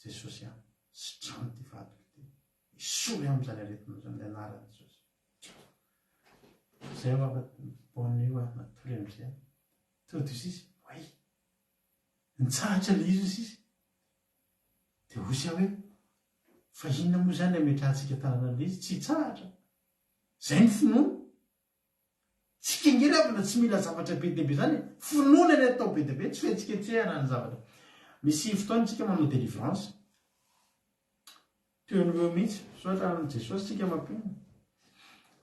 Jesosy sy trano ty vadiko ty isory amin'izany aretina zany nianaran'i Jesosy zay afa bonio natory amin'izay tody izy izy way nitsahatra le izy izy dia osy aho hoe fa inona moa zany ametrahantsika tanana le izy tsy hitsahatra zay ny finoana tsy kengeravana tsy mila zavatra be deabe zany finoana ny atao be deabe tsy fetsiketsehana ny zavatra misy fotoana tsika manao délivrance teo an'ireo mihitsy soatra amin'i Jesosy tsika mampino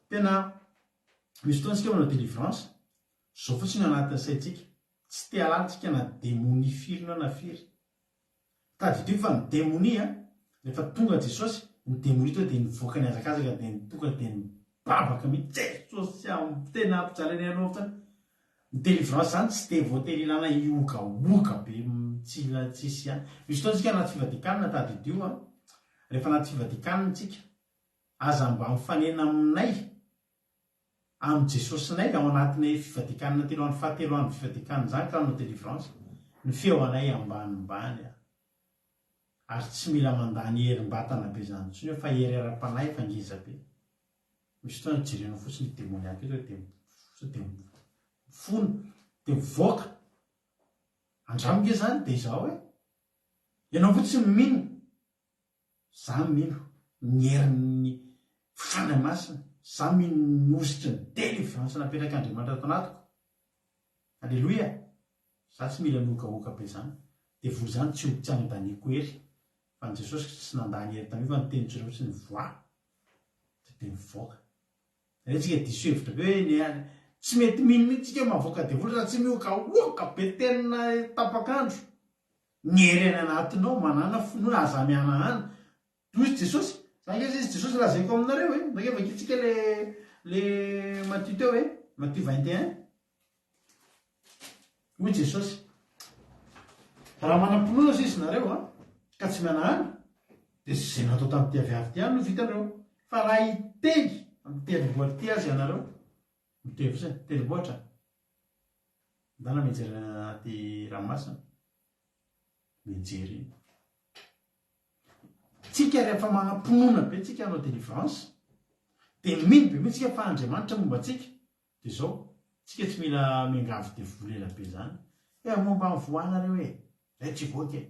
tena misy fotoana tsika manao délivrance zao fotsiny anatin'ny saintsika tsy te halantsika na démonie firina na firy tadidiko fa ny démonie rehefa tonga Jesosy ny démonie to dia nivoaka ny azakazaka dia nitonga dia nibabaka mihitsy Jesosy tena ampijalany anao tany ny délivrance zany tsy dia voatery ilana iogaoga be tsisy ihany misy fotoana tsika anaty fivadikanina tadidio rehefa anaty fivadikanina tsika aza mba mifanena aminay amin'ny Jesosynay ao anatin'ny fivadikanina telo andro fahatelo andro fivadikanina zany ka hanao délivrance ny feonay ambanimbany ary tsy mila mandany herim-batana be zany tsy hoe fa hery ara-panahy fa ngeza be misy fotoana jerenao fotsiny demoniaka eto dia fona dia mivoaka andramika zany dia izao hoe ianao fotsiny mino za mino ny herin'ny fanahy masina za mino nositra ny délivrance napetraka Andriamanitra ato anatiko alleloia za tsy mila nokaoka be zany dia vo zany tsy ho tsy anodaniako hery fa ny Jesosy tsy nandany hery tamio fa nitenitsireo fotsiny voa dia mivoaka tsika diso hevitra be hoe tsy mety mino mihitsy tsika mahavoaka devoly raha tsy miokaoka be tena tapakandro ny hery any anatinao manana finoana aza mianahana toy izy Jesosy zany izy Jesosy lazaiko aminareo hoe nake vakitsika le Matthieu teo hoe Matthieu 21 hoy Jesosy raha manam-pinoana izy nareo ka tsy mianahana dia zay natao tamin'ity aviavy ty any no vitanareo fa raha hiteny amin'ny teliboatra ty azy ianareo miteny fotsiny teliboatra ndana mijery anaty ranomasina mijery tsika rehefa manam-pinoana be tsika hanao délivrance dia mino be mihitsy tsika fa Andriamanitra momba tsika dia zao tsika tsy mila miangavy devoly ela be zany momba mivoanareo hoe ray tsy voaka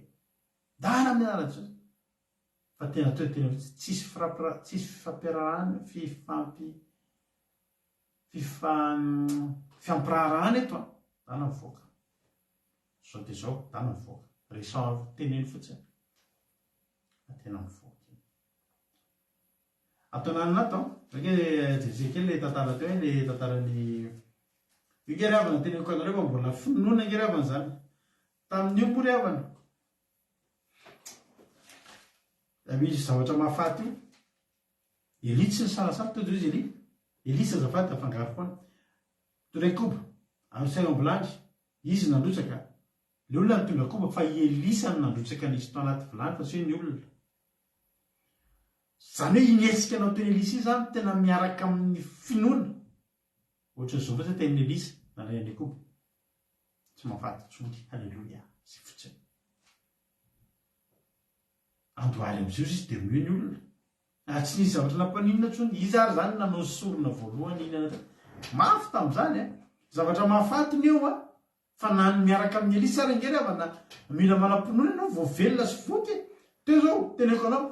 dana amin'ny anarany fa tena teo tena tsisy fifampiarahana fifampirarahana eto dana mivoaka zao dia zao dana mivoaka rehefa teneny fotsiny tena mivoaka ataonaninato rake jejekely le tantara teo hoe le tantarany ikeryavana teneniko anareo fa mbola finoana ikeryavana zany tamin'io moa ryavana misy zavatra mahafaty io Eli tsy ny sarasara todo izy Eli zazafady afangaro foana toray koba amin'ny sainam-bilany izy nandrotsaka le olona nitonga koba fa Elisa no nandrotsaka n'izy to anaty vilany fa tsy hoe ny olona zany hoe inetsika anao teny Elisa zany tena miaraka amin'ny finoana ohatran'izao fa teny Elisa nandray le koba tsy mahafaty tsony halleloia sy fotsiny andohary amin'izio izy dia mio ny olona tsy nisy zavatra nampaninona tsony izy ary zany nanao sorona voalohany inana mafy tamin'izany zavatra mahafaty ny eo fa na miaraka amin'ny Elisa ary ngery avana mila manam-pinoana ianao voavelona sy voky teo zao teneko anao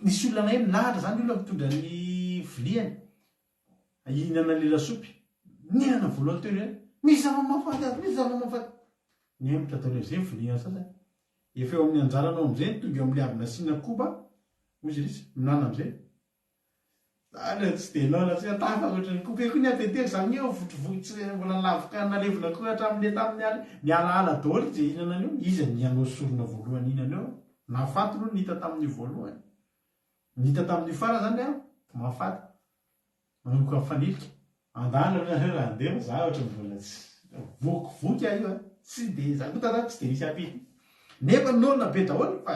nisy olona anay milahatra zany olona mitondra ny viliany ihinana le lasopy nihinana voalohany teo misy zava-mahafaty azy misy zava-mahafaty ny emitra ataon'io zay viliana sasany efa eo amin'ny anjaranao amin'izay tonga eo amin'ny avy nasiana koba hoy izy Elisa minana amin'izay tsy dia naona tsy atafa ohatrany kopeko ny ateteko zany eo votrovotsy mbola nalavoka nalevina koa hatramin'le tamin'ny aly mialaala daholo je ihinana an'io izy ny anao sorona voalohany ihinana eo nafaty aloha nihita tamin'ny voalohany nihita tamin'ny fara zany a mahafaty manomboka fanilika andala raha andeha za ohatra mbola tsy vokivoky aho io a tsy de za koa tata tsy de nisy apity nefa nolona be daholo fa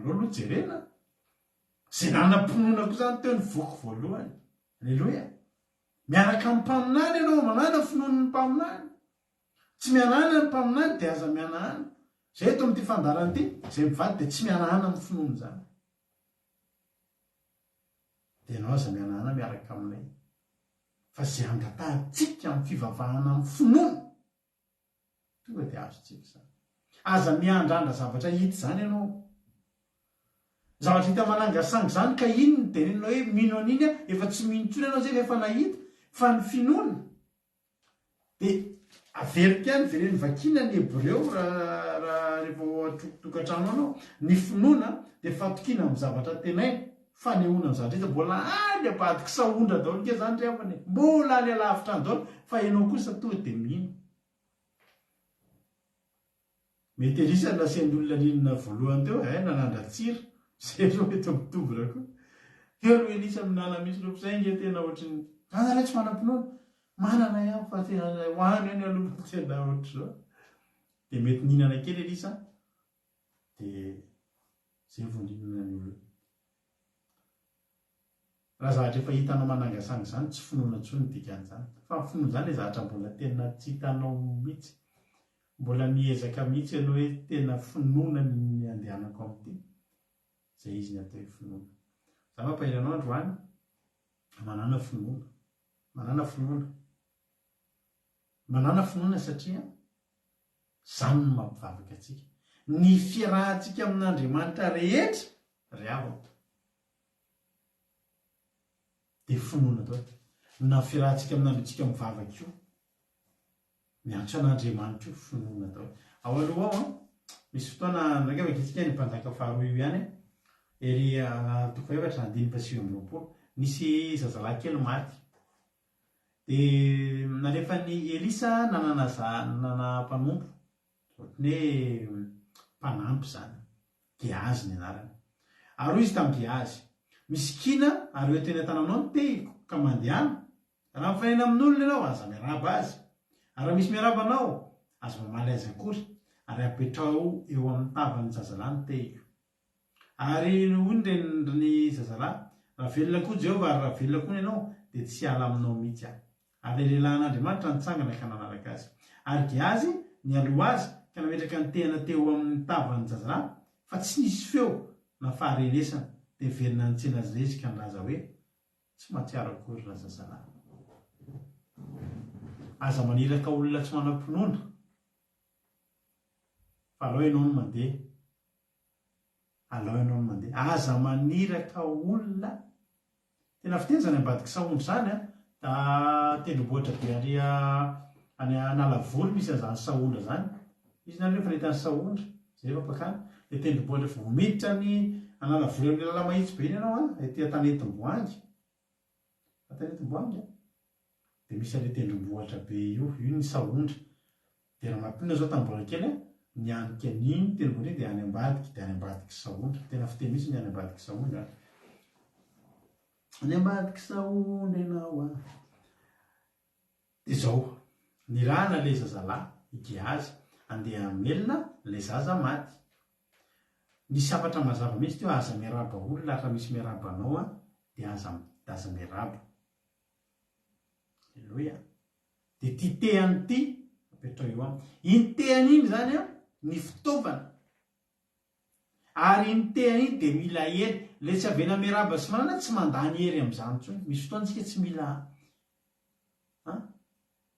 lolo jerena zay nanam-pinoana koa zany teo ny voky voalohany alleloia miaraka amin'ny mpaminany ianao manana finoan'ny mpaminany tsy mianana ny mpaminany de aza mianahana zay eto amin'ity fandarana ity zay mivady de tsy mianahana amin'ny finoany zany de ianao aza mianahana miaraka aminay fa zay angatahantsika amin'ny fivavahana amin'ny finoana tonga de azotsika zany aza miandrandra zavatra hita zany ianao zavatra hita manangasangy zany ka iny ny tenenina hoe mino an'iny a efa tsy minotsony ianao zay efa nahita fa ny finoana de averika any vereny vakina ny hebreo raha rehefa tokatrano anao ny finoana de fatokina amin'ny zavatra tenay fanehoana ny zavatra mbola any abadiky sahondra daholo ke zany reafany mbola any alavitra any daholo fa ianao kosa tonga de mino mety elisa nasen'ny olona ninona voalohany teo nanandratsira zay ro eto mitobora koa teo ro elisa minala misy lopsaingy tena ohatrany ana ray tsy manam-pinoana manana ihany fa tena hoany any aloha tena ohatra zao de mety nihinana kely elisa de zay vo ninana ny olona raha zavatra efa hitanao manangasangy zany tsy finoana ntsony dikan'izany fa finoana zany le zavatra mbola tena tsy hitanao mihitsy mbola miezaka mihitsy ianao hoe tena finoana ny andehanako amin'ity zay izy ny atao hoe finoana za mampahiranao androany manana finoana satria zany no mampivavaka atsika ny fiarahantsika amin'Andriamanitra rehetra ry avako de finoana tao na fiarahantsika amin'androantsika mivavaka io miantso an'Andriamanitra io finoana tao ao aloha ao misy fotoana ndraika vakitsika ny mpanjaka faharoa io ihany ery toko efatra andiny pasivy amby roapolo nisy zazalahy kely maty de nalefa ny Elisa nanana mpanompo ohatiny hoe mpanampy zany Gehazy ny anarany ary izy tamin'ny Gehazy misikina ary eo teny an-tananao ny tehiko ka mandehana raha mifanena amin'olona ianao aza miaraba azy ary raha misy miaraba anao azo mamaly azy akory ary apetrao eo amin'ny tavan'ny zazalahy ny tehiko ary hoy ny zazalahy raha velona koa Jehovah ary raha velona koa ianao de tsy ala aminao mihitsy aho ary le lehilahin'Andriamanitra nitsangana ka nanaraka azy ary Gehazy ny aloha azy ka nametraka ny tehana teo amin'ny tavan'ny zazalahy fa tsy nisy feo na faharenesana de velona nitsena azy rezy ka nlaza hoe tsy mahatsiaro akory raha zazalahy aza maniraka olona tsy manam-pinoana fa alao ianao no mandeha aza maniraka olona tena fiteny zany ambadiky sahondry zany da tendrombohitra be ary any Analavory misy an'izany sahondra zany izy na rehefa nahitany sahondra zay rehefa pakana de tendrombohitra fa miditra ny Analavory amin'ny lala mahitsy be iny ianao ety Tanetim-boangy de misy ale tendrombohitra be io ny sahondra de raha mampina zao tambola kely nianika an'iny tendrombohitra de any ambadiky sahondra tena fiteny misy ny any ambadiky sahondra any ambadiky sahondra ianao de zao nirahana le zazalahy Gehazy andeha hamelona le zaza maty nisy hafatra mazava mihitsy teo aza miaraba olona raha misy miaraba anao de aza miaraba alleluia de ty tehany ty apetrao eo aminy iny tehany iny zany ny fitaovana ary iny tehany iny de mila hery le tsy avena miaraba sy manana tsy mandany hery amin'izany ntsony misy fotoantsika tsy mila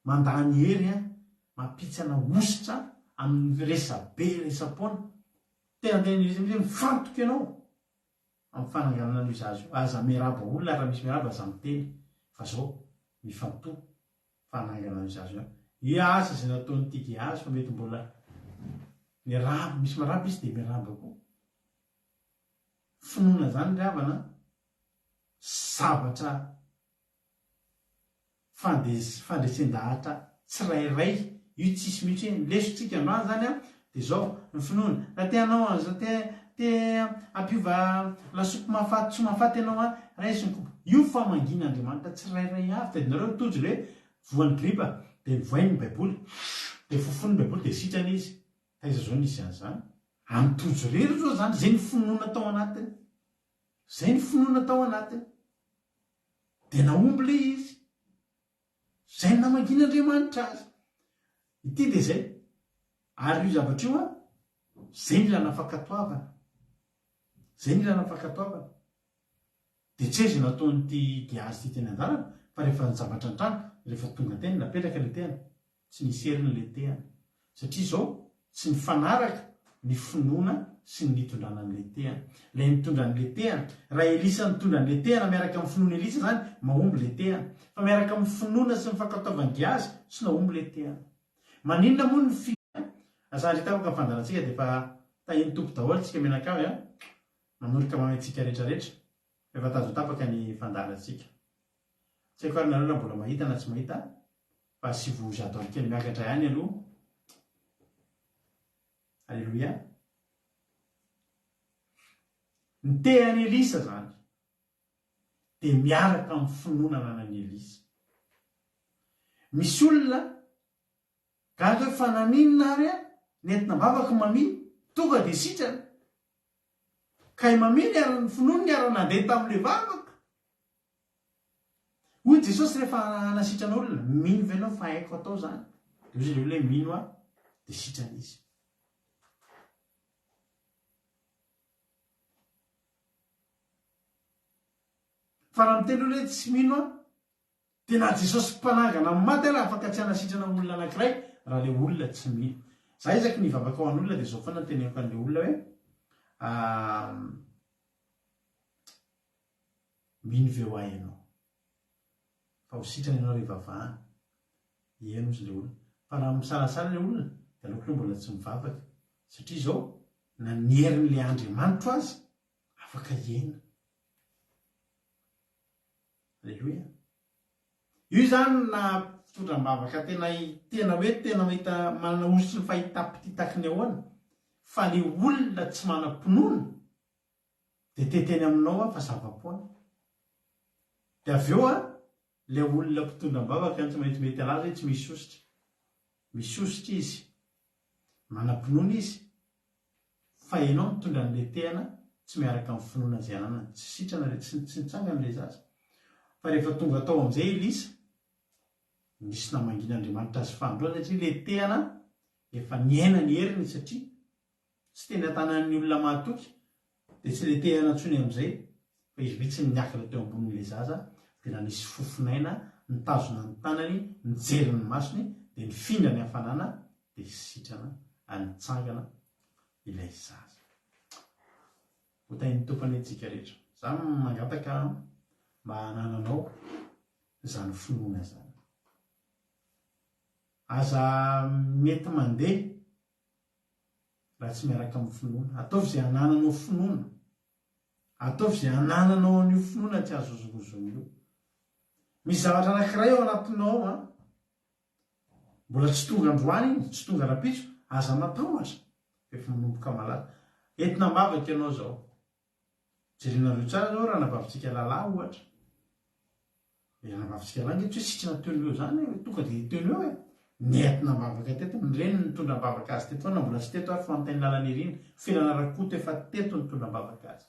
mandany hery mampitsana ositra amin'ny resabe resapoana tena mifantoka ianao amin'ny fananganana ny izazy io aza miaraba olona raha misy miaraba aza miteny fa zao mifantoka fananganana ny izazy io asa zay nataon'ity Gehazy fa mety mbola miaraba misy miaraba izy de miaraba koa finoana zany ry havana zavatra fandresen-dahatra tsirairay io tsisy mihitsy hoe lesontsika androany zany a dia zao ny finoana raha te anao an'izao te ampiova lasopy mahafaty tsy mahafaty ianao a raisiny io famangin'Andriamanitra tsirairay avy tadinareo tojo le voan'ny gripa dia voainy ny baiboly dia fofony ny baiboly dia sitrana izy taiza zao nisy an'izany amin'ny tojo rery zao zany zay ny finoana tao anatiny zay ny finoana tao anatiny dia naomby le izy zay ny namangin'Andriamanitra azy ity dia zay ary io zavatra io a zay ny ilana fankatoavana zay ny ilana fankatoavana dia tsy izy nataonyity Gehazy ty teny an-dalana fa rehefa ny zavatra ny trano rehefa tonga teny napetraka le tehana tsy nisy erina le tehana satria izao tsy ny fanaraka ny finoana sy ny nitondrana n'le tehana ilay nitondra n'le tehana raha Elisa nitondra n'le tehana miaraka amin'ny finoana Elisa zany mahomby le tehana fa miaraka amin'ny finoana sy ny fankataovan'ny Gehazy sy nahomby le tehana maninona moa ny azary tapaka ny fandarantsika dia efa tahiny tompo daholo tsika menakavy a manorika mametrika rehetrarehetra efa tazo tapaka ny fandarantsika tsy haiko ary nareo raha mbola mahita na tsy mahita fa sy vozato alikely miakatra ihany aloha alleloia ny tehany Elisa zany dia miaraka amin'ny finoana nanany Elisa misy olona gaga hoe fa naninona ary a nentina mavaka maminy tonga dia sitrana ka i maminy ary ny finoana ny ary nandeha tamin'le vavaka hoy Jesosy rehefa nasitrana olona mino ve ianao fa haiko atao zany dia ozy le olona hoe mino a dia sitrana izy fa raha miteny olona hoe tsy mino a dia na Jesosy mpanangana amin'ny maty raha afaka tsy hanasitrana olona anankiray raha le olona tsy mino za izaky ny vavaka ho an'olona dia zao foana ny teneniko an'le olona hoe mino ve ho ahy ianao fa ho sitrana ianao rehefa vahana eno izy le olona fa raha misalasala le olona dia aleoko loha mbola tsy mivavaka satria izao na nierin'le Andriamanitra azy afaka hiena alleloia io zany na fitondram-bavaka tena mahita manana osy ny fahitapitakiny ahoana fa le olona tsy manam-pinoana dia teteny aminao a fa zava-poana dia avy eo a le olona mpitondram-bavaka ny tsy mety anazy hoe tsy misy ositra izy manam-pinoana izy fa ianao mitondra n'le tehana tsy miaraka amin'ny finoana izay ananany tsy sitrana tsy nitsanga n'le zaza fa rehefa tonga tao amin'izay Elisa nisy namangin'Andriamanitra azy fandroana satria le tehana efa niaina ny heriny satria tsy teny an-tanan'ny olona mahatoky dia tsy le tehana ntsony amin'izay fa izy vitsy niakatra teo ambonin'le zaza dia nanisy fofinaina nitazona ny tanany nijery ny masony dia nifindra ny hafanana dia sitrana anitsangana ilay zaza hotain'ny tompany antsika rehetra za mangataka mba hanananao zany finoana zany aza mety mandeha raha tsy miaraka amin'ny finoana ataovy izay hanananao finoana ataovy izay hanananao an'io finoana tsy azozongozony io misy zavatra anankiray ao anatinao a mbola tsy tonga androany iny tsy tonga rapitso aza matahotra efa manomboka malaza entina mavaka ianao zao jerenareo tsara zao raha nabavitsika lalahy ohatra nabavitsika lahy nge tsy hoe sitrana teoneo zany tonga dia teoneo e nentina mavaka teto nireny nitondram-bavaka azy teto na mbola tsy teto ary fanontany lalana iriny filana rakoto efa teto nitondram-bavaka azy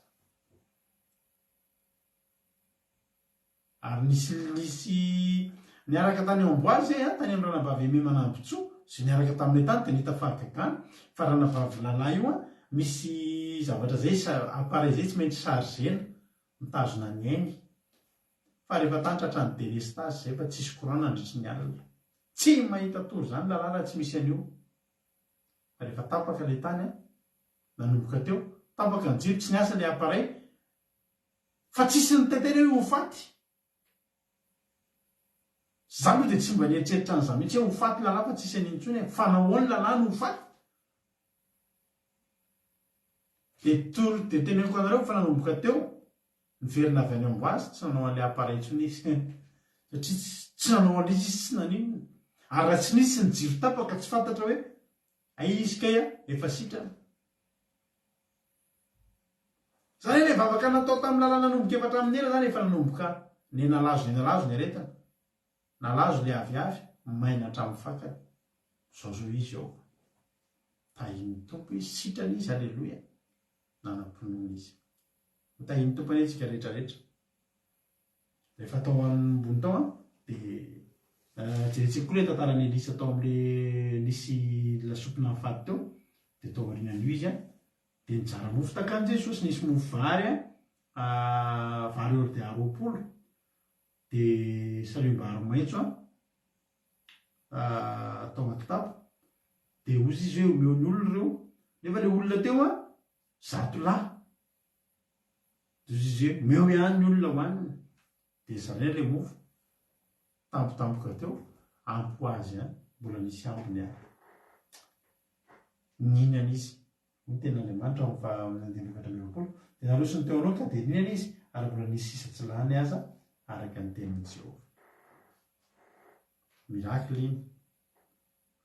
ary nisy niaraka tany eo amboazy tany amin'ny ranavavy eme manambotsoa sy niaraka tamin'le tany dia nita fahagagana fa ranavavy lalahy io a misy zavatra zay appareil zay tsy maintsy chargena mitazona ny ainy fa rehefa tantratra ny délestage zay fa tsisy courant nandritry ny alina tsy mahita tory zany lalahy raha tsy misy an'io fa rehefa tapaka le tany a nanomboka teo tapaka ny jiro tsy niasa le appareil fa tsisy ny teteny hoe ho faty za moa dia tsy mba nieritreritra an'izany mihitsy hoe ho faty lalahy fa tsisy anintsony fa nahoany lalahy no ho faty dia teny ko anareo fa nanomboka teo Niverina avy any amboazy tsy nanao an'ilay appareil nisy satria tsy nanao an'ilay izy tsy naninona. Ary raha tsy nisy ny jiro tapaka tsy fantatra hoe izy kay efa sitrana. Zany ilay vavaka natao tamin'ny lalàna nanomboka amin'ny ela zany efa nanomboka ny nalazo ny aretana. Nalazo ilay aviavy maina hatramin'ny fakany. Zao izy ao. Tahin'ny tompo izy sitrana izy, aleloia. Nanam-pinoana izy. Tahin'ny tompo anetsika rehetrarehetra. Rehefa tao ambony tao dia jeretsika koa ilay tantaran'ny Elisa tao amin'ilay nisy lasopina fady teo, dia tao aorianan'io izy dia nijara mofo takan'i Jesosy, nisy mofo vary vary eo dia 20, dia salim-bary maitso atao anaty kitapo, dia ozy izy hoe omeo ny olona ireo, nefa ilay olona teo 100 lahy. Dia ozy izy hoe omeo ihany ny olona hoanina, dia zaraina ilay mofo tampotampoka teo, ampy ho azy mbola nisy ambiny nihinana izy. Ny ten'Andriamanitra amin'ny 20, dia nalosiny teo aloha ka dia nihinana izy ary mbola nisy sisa tsy lany aza araka ny tenin'i Jehovah. Mirakily iny.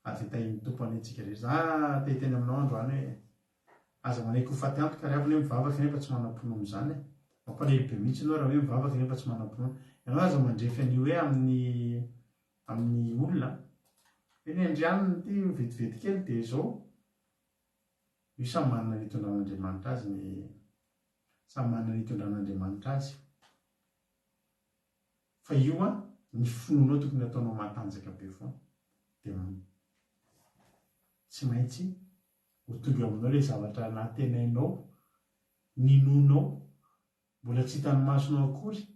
Ary tahin'ny tompo anetsika rehetra. Teny aminao androany hoe aza manaiky ho faty antoka ary avy ny mivavaka nefa tsy manam-pinoana izany. Mampalehibe mihitsy ianao raha hoe mivavaka nefa tsy manam-pinoana. Ianao aza mandrefy an'io hoe amin'ny olona. Eny andrianina ity vetivety kely dia izao. Io samy manana ny hitondran'Andriamanitra azy samy manana ny hitondran'Andriamanitra azy. Fa io ny finoanao tokony ataonao matanjaka be foana. Dia tsy maintsy ho tonga aminao ilay zavatra natenainao, ninonao, mbola tsy hitan'ny masonao akory,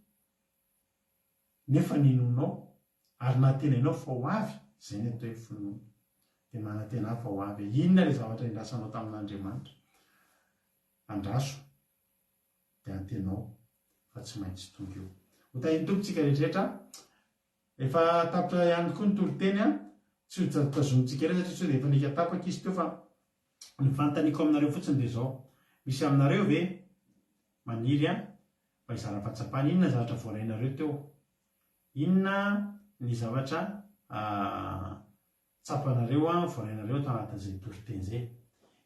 nefa ninonao ary natenainao fa ho avy, izay ny atao hoe finoana. Dia manantena fa ho avy. Inona ilay zavatra indrasanao tamin'Andriamanitra? Andraso dia antenao fa tsy maintsy tonga eo. Ho tahin'ny tompontsika rehetrarehetra, efa tapitra ihany koa ny toro-teny tsy ho tazontsika ela satria tsy dia efa nika tapaka izy teo, fa ny fanontaniako aminareo fotsiny dia izao. Misy aminareo ve maniry mba hizara fahatsapana? Inona zavatra voalainareo teo? Inona ny zavatra tsapanareo voalainareo tao anatin'izay toro-teny izay?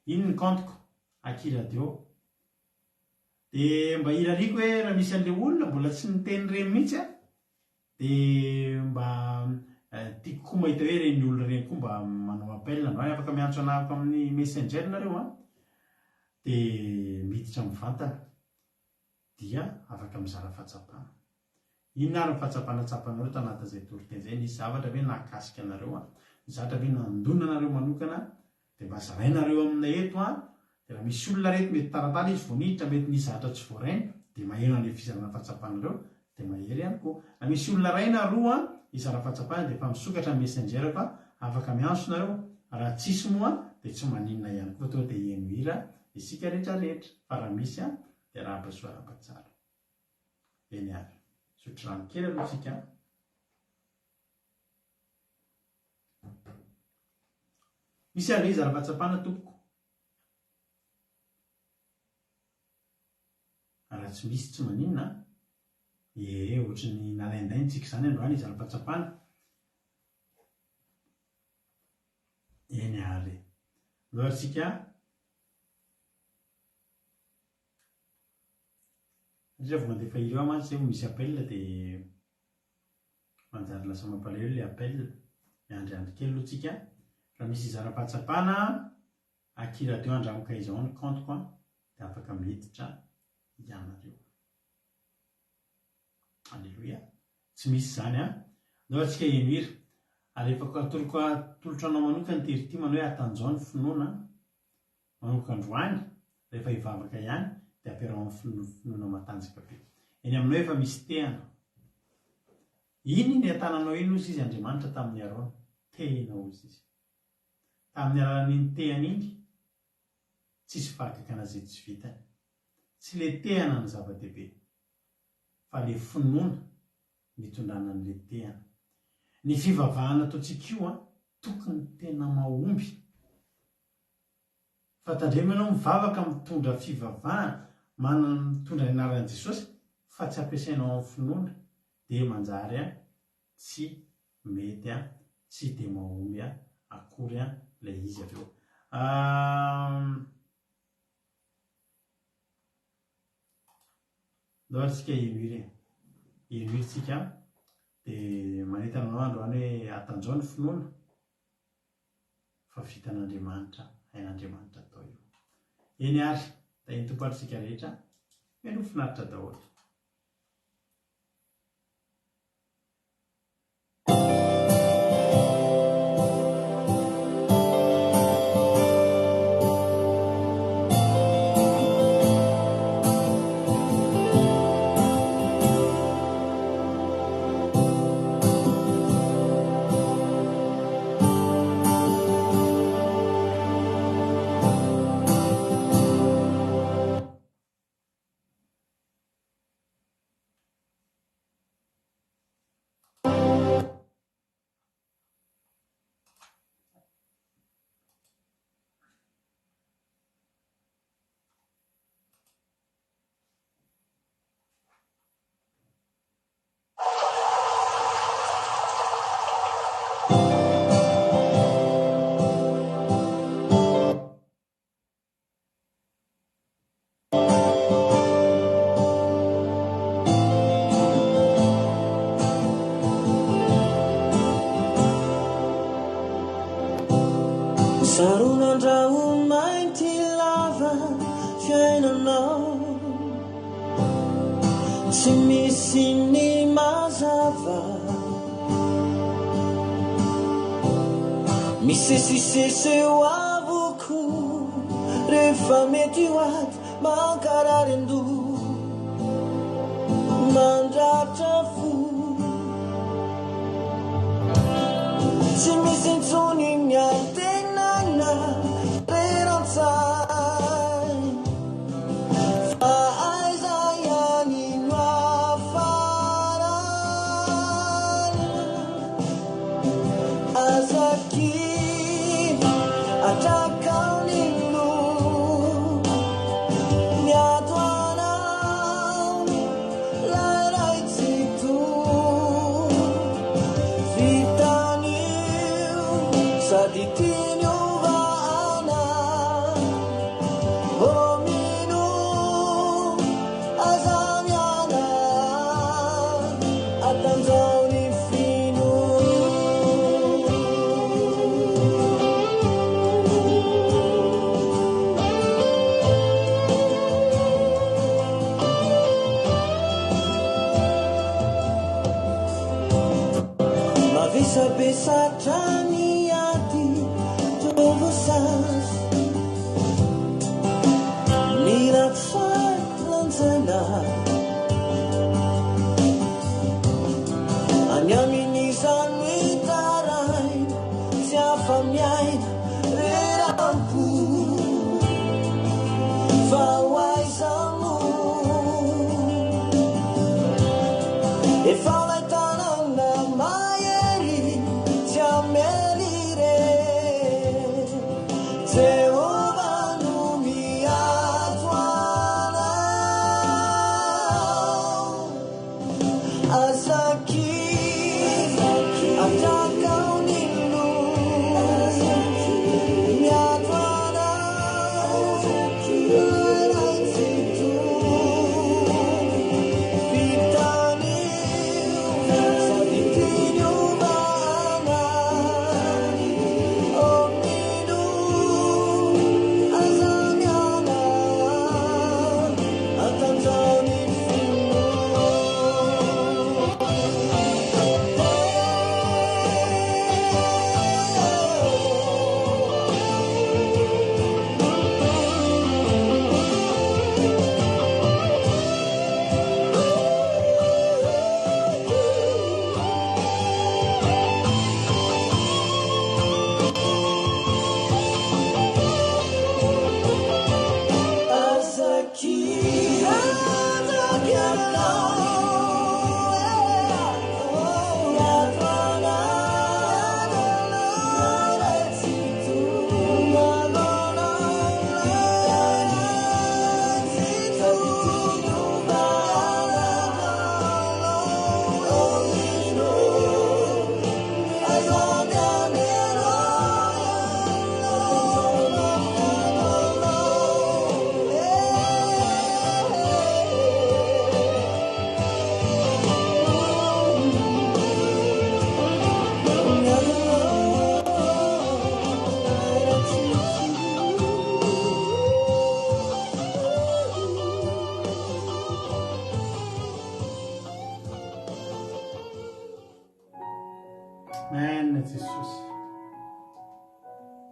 Ino ny kantoko aky radio? Dia mba ilaliako hoe raha misy an'ilay olona mbola tsy niteny ireny mihitsy dia mba tiako koa mahita hoe ireny olona ireny koa mba manao appel androany, afaka miantso anahako amin'ny messenger nareo dia miditra mivantana dia afaka mizara fahatsapana. Inona ary ny fahatsapana tsapanareo tao anatin'izay toro-teny izay? Nisy zavatra ve nakasika anareo? Nisy zavatra ve nandona anareo manokana? Dia mba zarainareo aminay eto dia raha misy olona reto mety taratala izy voaniditra, mety nisy zavatra tsy voaraina, dia maheno an'ilay fizarana fahatsapanareo dia mahery ihany koa. Raha misy olona raina roa hizara fahatsapana dia efa misokatra ny messenger fa afaka miantso nareo. Raha tsisy moa dia tsy maninona ihany koa, tonga dia heno hira isika rehetrarehetra. Fa raha misy dia rahabasoa rahabatsara. Eny avy. Sotro rano kely aloha isika. Misy ary hizara fahatsapana tompoko? Raha tsy misy tsy maninona, ohatry ny nalaindaintsika izany androany hizara fahatsapana. Eny ary. Lohatsika satria vao mandefa hira eo mantsy ho misy appel dia manjary lasa mampalahelo ilay appel. Miandriandry kely aloha tsika. Raha misy hizara fahatsapana aky radio andramoka izao ny kantoko dia afaka miditra ianareo. Alleluia. Tsy misy izany lohatsika heno hira. Ary efa tolotra anao manoka ny tery ity manao hoe atanjao ny finoana manoka androany rehefa hivavaka ihany dia ampiarahao amin'ny finoana matanjaka be. Eny aminao efa misy tehana. Iny ny atananao iny ozy izy Andriamanitra tamin'ny Aron. Tehina ozy izy. Tamin'ny alalan'iny tehana iny tsisy fahakakana izay tsy vitany. Tsy ilay tehana ny zava-dehibe fa ilay finoana mitondrana an'ilay tehana. Ny fivavahana ataontsika io tokony tena mahomby. Fa tandremo ianao mivavaka mitondra fivavahana, mitondra ny anaran'i Jesosy, fa tsy ampiasainao amin'ny finoana dia manjary tsy mety tsy dia mahomby akory ilay izy avy eo. Lohatsika iruitsika dia manentana anao androany hoe atanjao ny finoana fa vitan'Andriamanitra, hain'Andriamanitra atao io. Eny ary da iny tompo atritsika rehetra mialoha finaritra daholo. Sarunandrao mainty lava fiainanao, tsy misy ny mazava, misesisese eo avoko rehefa mety ho aty mankarary ando mandratra fo, tsy misy intsony miantenana rerantsay fa aiza ihany no afarana azaky atrakaony no miatoanao lairay tsy to vitanio sady tiany ovana homino azamiana atanjao ny fino. Mavesabesatra ny aty tovosasy ny ratsay lanjana any amin'izany taray tsy afa-miaina rerampo fa ho aizamo efa laitanana mahery tsy amelire Jehova no miatoanao azaky atrakaony no miatoanao lairay tsy to vitanio sady tiany ovana homino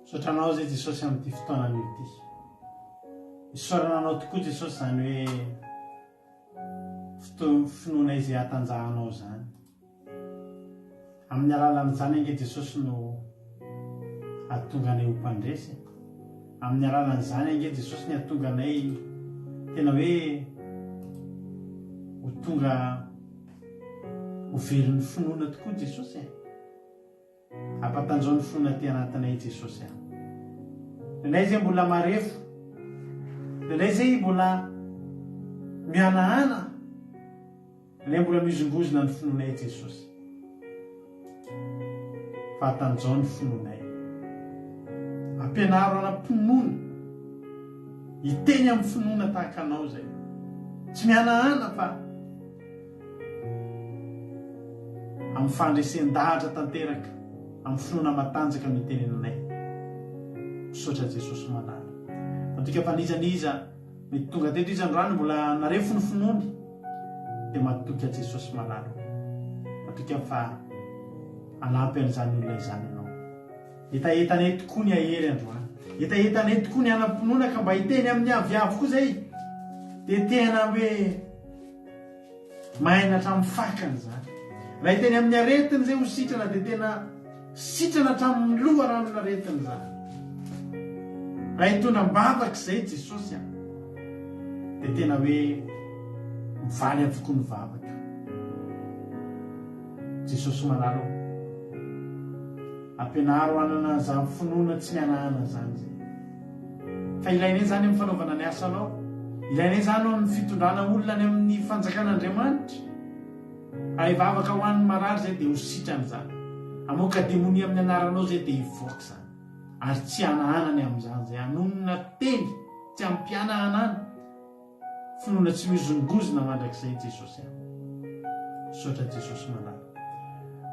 Sotranao zay Jesosy amin'ity fotoana ity. Isaorana anao tokoa Jesosy zany hoe finoana izay hatanjahanao zany. Amin'ny alalan'izany ange Jesosy no ahatonga anay ho mpandresy. Amin'ny alalan'izany ange Jesosy ny ahatonga anay tena hoe ho tonga ho velon'ny finoana tokoa Jesosy. Ampatanjao ny finoana ty anatinay Jesosy. Ilay zay mbola marefo, ilay zay mbola mihanahana, ilay mbola mizongozona ny finoanay Jesosy. Fatanjao ny finoanay. Ampianaro ana-pinoana, hiteny amin'ny finoana tahaka anao zay. Tsy mihanahana fa amin'ny fandresen-dahatra tanteraka, amin'ny finoana matanjaka mitenenanay. Misaotra Jesosy malala. Matika fa nizaniza mety tonga teto izy androany mbola narefo ny finoany dia matoka Jesosy malala. Matika fa anampy an'izany olona izany ianao. Etaetanay tokoa ny ahery androany. Etaetanay tokoa ny anam-pinoana ka mba hiteny amin'ny aviavy koa zay. Dia tena hoe mahay hatramin'ny fakany zany. Raha hiteny amin'ny aretiny zay ho sitrana dia tena sitrana hatramin'ny loha raha amin'ny aretiny zany. Raha hitondra mbavaka izay Jesosy dia tena hoe mivaly avokoa ny vavaka. Jesosy manalo ampianaro anana izany finoana tsy mihanahana zany zay. Fa ilainay zany amin'ny fanaovana ny asanao. Ilainay zany amin'ny fitondrana olona any amin'ny fanjakan'Andriamanitra. Raha hivavaka ho an'ny marary zay dia ho sitrany zany. Hamoaka demonia amin'ny anaranao zay dia hivoaka zany. Ary tsy hanahanany amin'izany zay. Hanonona teny, tsy hampianahanana. Finoana tsy mizongozona mandrakizay Jesosy. Misaotra Jesosy malala.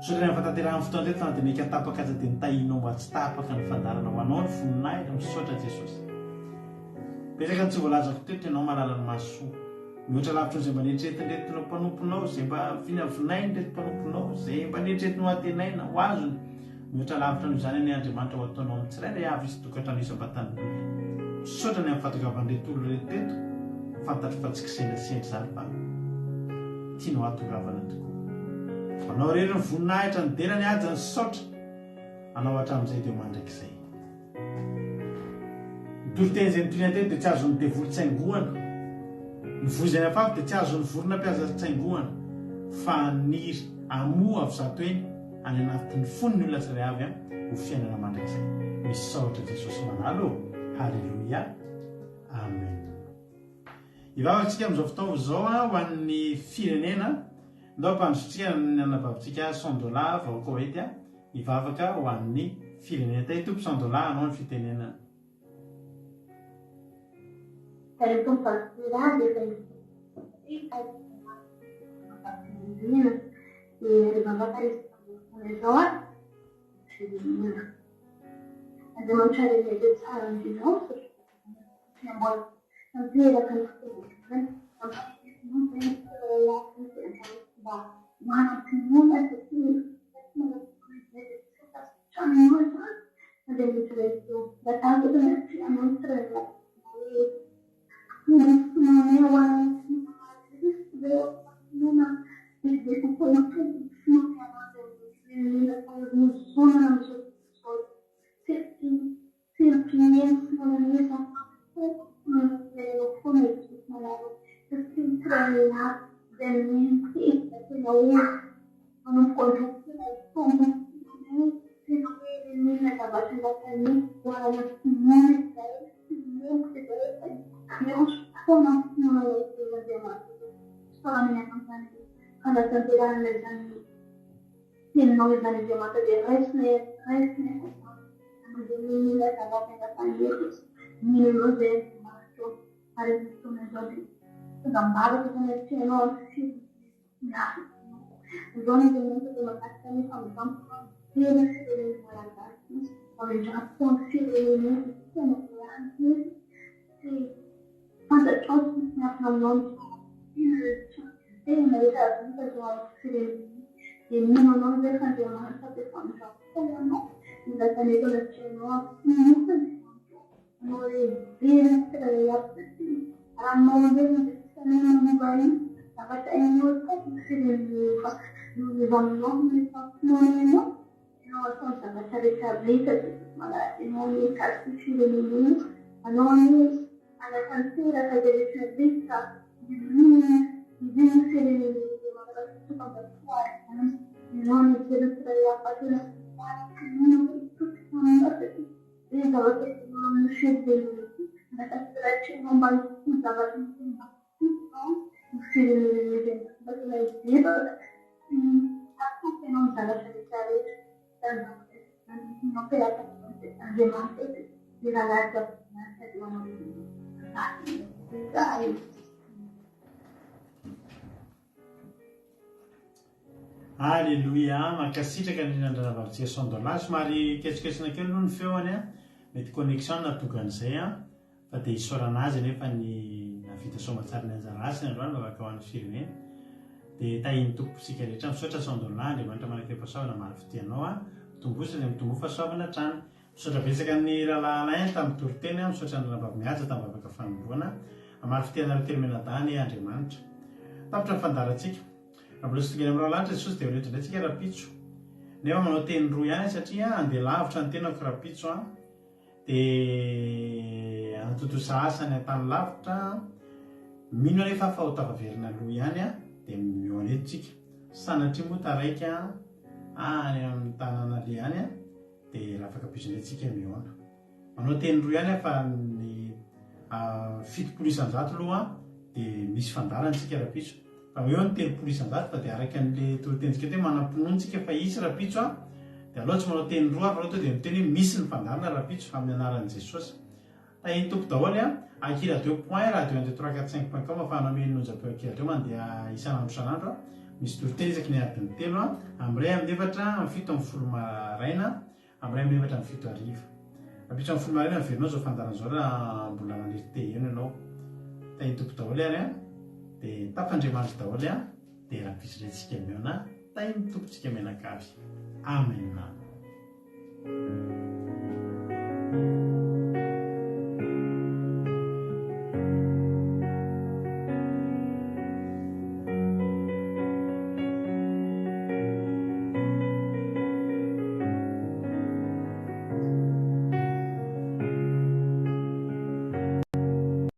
Misaotra ny afatanterahany fotoana teto fanadineka tapaka aza dia nitahinao mba tsy tapaka ny fandarana ho anao ny foninay. Misaotra Jesosy. Betsaka ny tsy voalazako teto ianao malala ny masoa. Mihoatra lavitra izay mba neritretinao mpanomponao, izay mba vinavinainy reto mpanomponao, izay mba neritretinao atenaina ho azony. Mihoatra lavitra noho izany ny Andriamanitra ho ataonao amin'ny tsirairay avy izy tokantrano isam-batany. Misaotra ny amin'ny fatongavany olo reto teto, fantatro fa tsy kisendasendry zany fa tianao hatongavana tokoa. Anao rery ny voninahitra ny derany aja ny saotra, anao hatramin'izay dia mandrakizay. Ny toloteny izay nitolina teto dia tsy azo ny devoly-tsaingohana. Ny vozany afavy dia tsy azo ny vorona mpiaza-tsaingohana, fa niry amoa avy zato eny any anatin'ny fonony olona tsiray avy ho fiainana mandrakizay. Misaotra Jesosy manalo. Halleluia. Amen. Ivavakantsika amin'izao fotoana izao ho an'ny firenena. Ndao ampandrotsika ny anabavantsika $100 vao Koety ivavaka ho an'ny firenena. Tompo $100 anao ny fitenenana. Salutum facilidade e ribambakare resort demonstrare le tsara ny finanza mbola tanteraka ny fotoana mba manam-pinoana da tanto la cena non è vero che la ramon non vai la faccia in molta non vanno non sono stata ricavata magari non mi capisci nemmeno ma non alla canzone che deve essere vista di vincere magari tutto quanto fuori non c'è da fare tutti sono andati e stavo che non uscire la castrazione non va stava uscire da lei che non sa lasciare non per la gemante di ragazza dai Alleluia, makasitraka indrindra varotsy sondolahy somary ketsiketsina kely aloha ny feoany a mety connexion natogan'izay a fa dia isaorana azy nefa ny navita soamatsara ny anjara asiny androany mavaka ho an'ny firenena dia tahiny tomposika rehetra misaotra sondolahy andriamanitra manam-piampasoavana maro fitianao a mitombosana mitombo fahasoavana hatrany misaotra betsaka amin'ny rahalahy tamin'ny toriteny a misaotra ny rambavy-mihaja tamin'ny vavaka fanomboana maro fitianareo telomenadany andriamanitra tapitra ny fandarantsika mbola sitongena amin'ny rahalanitra jesosy dia rehetra indraytsika rapitso nefa manao teny roa ihany satria andeha lavitra ny tenako rapitso a dia anatotosa asany an-tany lavitra mino rehefa fahotavaverina loha ihany a dia mionetitsika sanatria moa taraika any amin'ny tanàna le ihany a dia rafaka piso indraytsika miona manao teny roa ihany a fa ny fitopolo isan-jato aloha dia misy fandarantsika rapitso fa eo ny telopolo isan-jato fa dia araka an'le torotentsika hoe manam-pinoantsika fa isy rapitso a dia aloha tsy manao teny roa fa aloha dia miteny hoe misy ny fandarana rapitso amin'ny anaran'i jesosy tahiny tompo daholo a akiradio point radio 1 afahana menonjapeo akiradio mandeha isan'andro isan'andro a misy toriteny isaky ny adiny telo a amiray amin'ny efatra amin'ny fito amin'ny folo maraina amiray amin'ny efatra amin'ny fito ariva rapitso amin'ny folo maraina miverinao zao fandaran'izao raha mbola manirite eno ianao tahiny tompo daholo ary a dia tapandriamanitra daholo a dia rapitso irentsika miona tahiny tompontsika menakavy amen.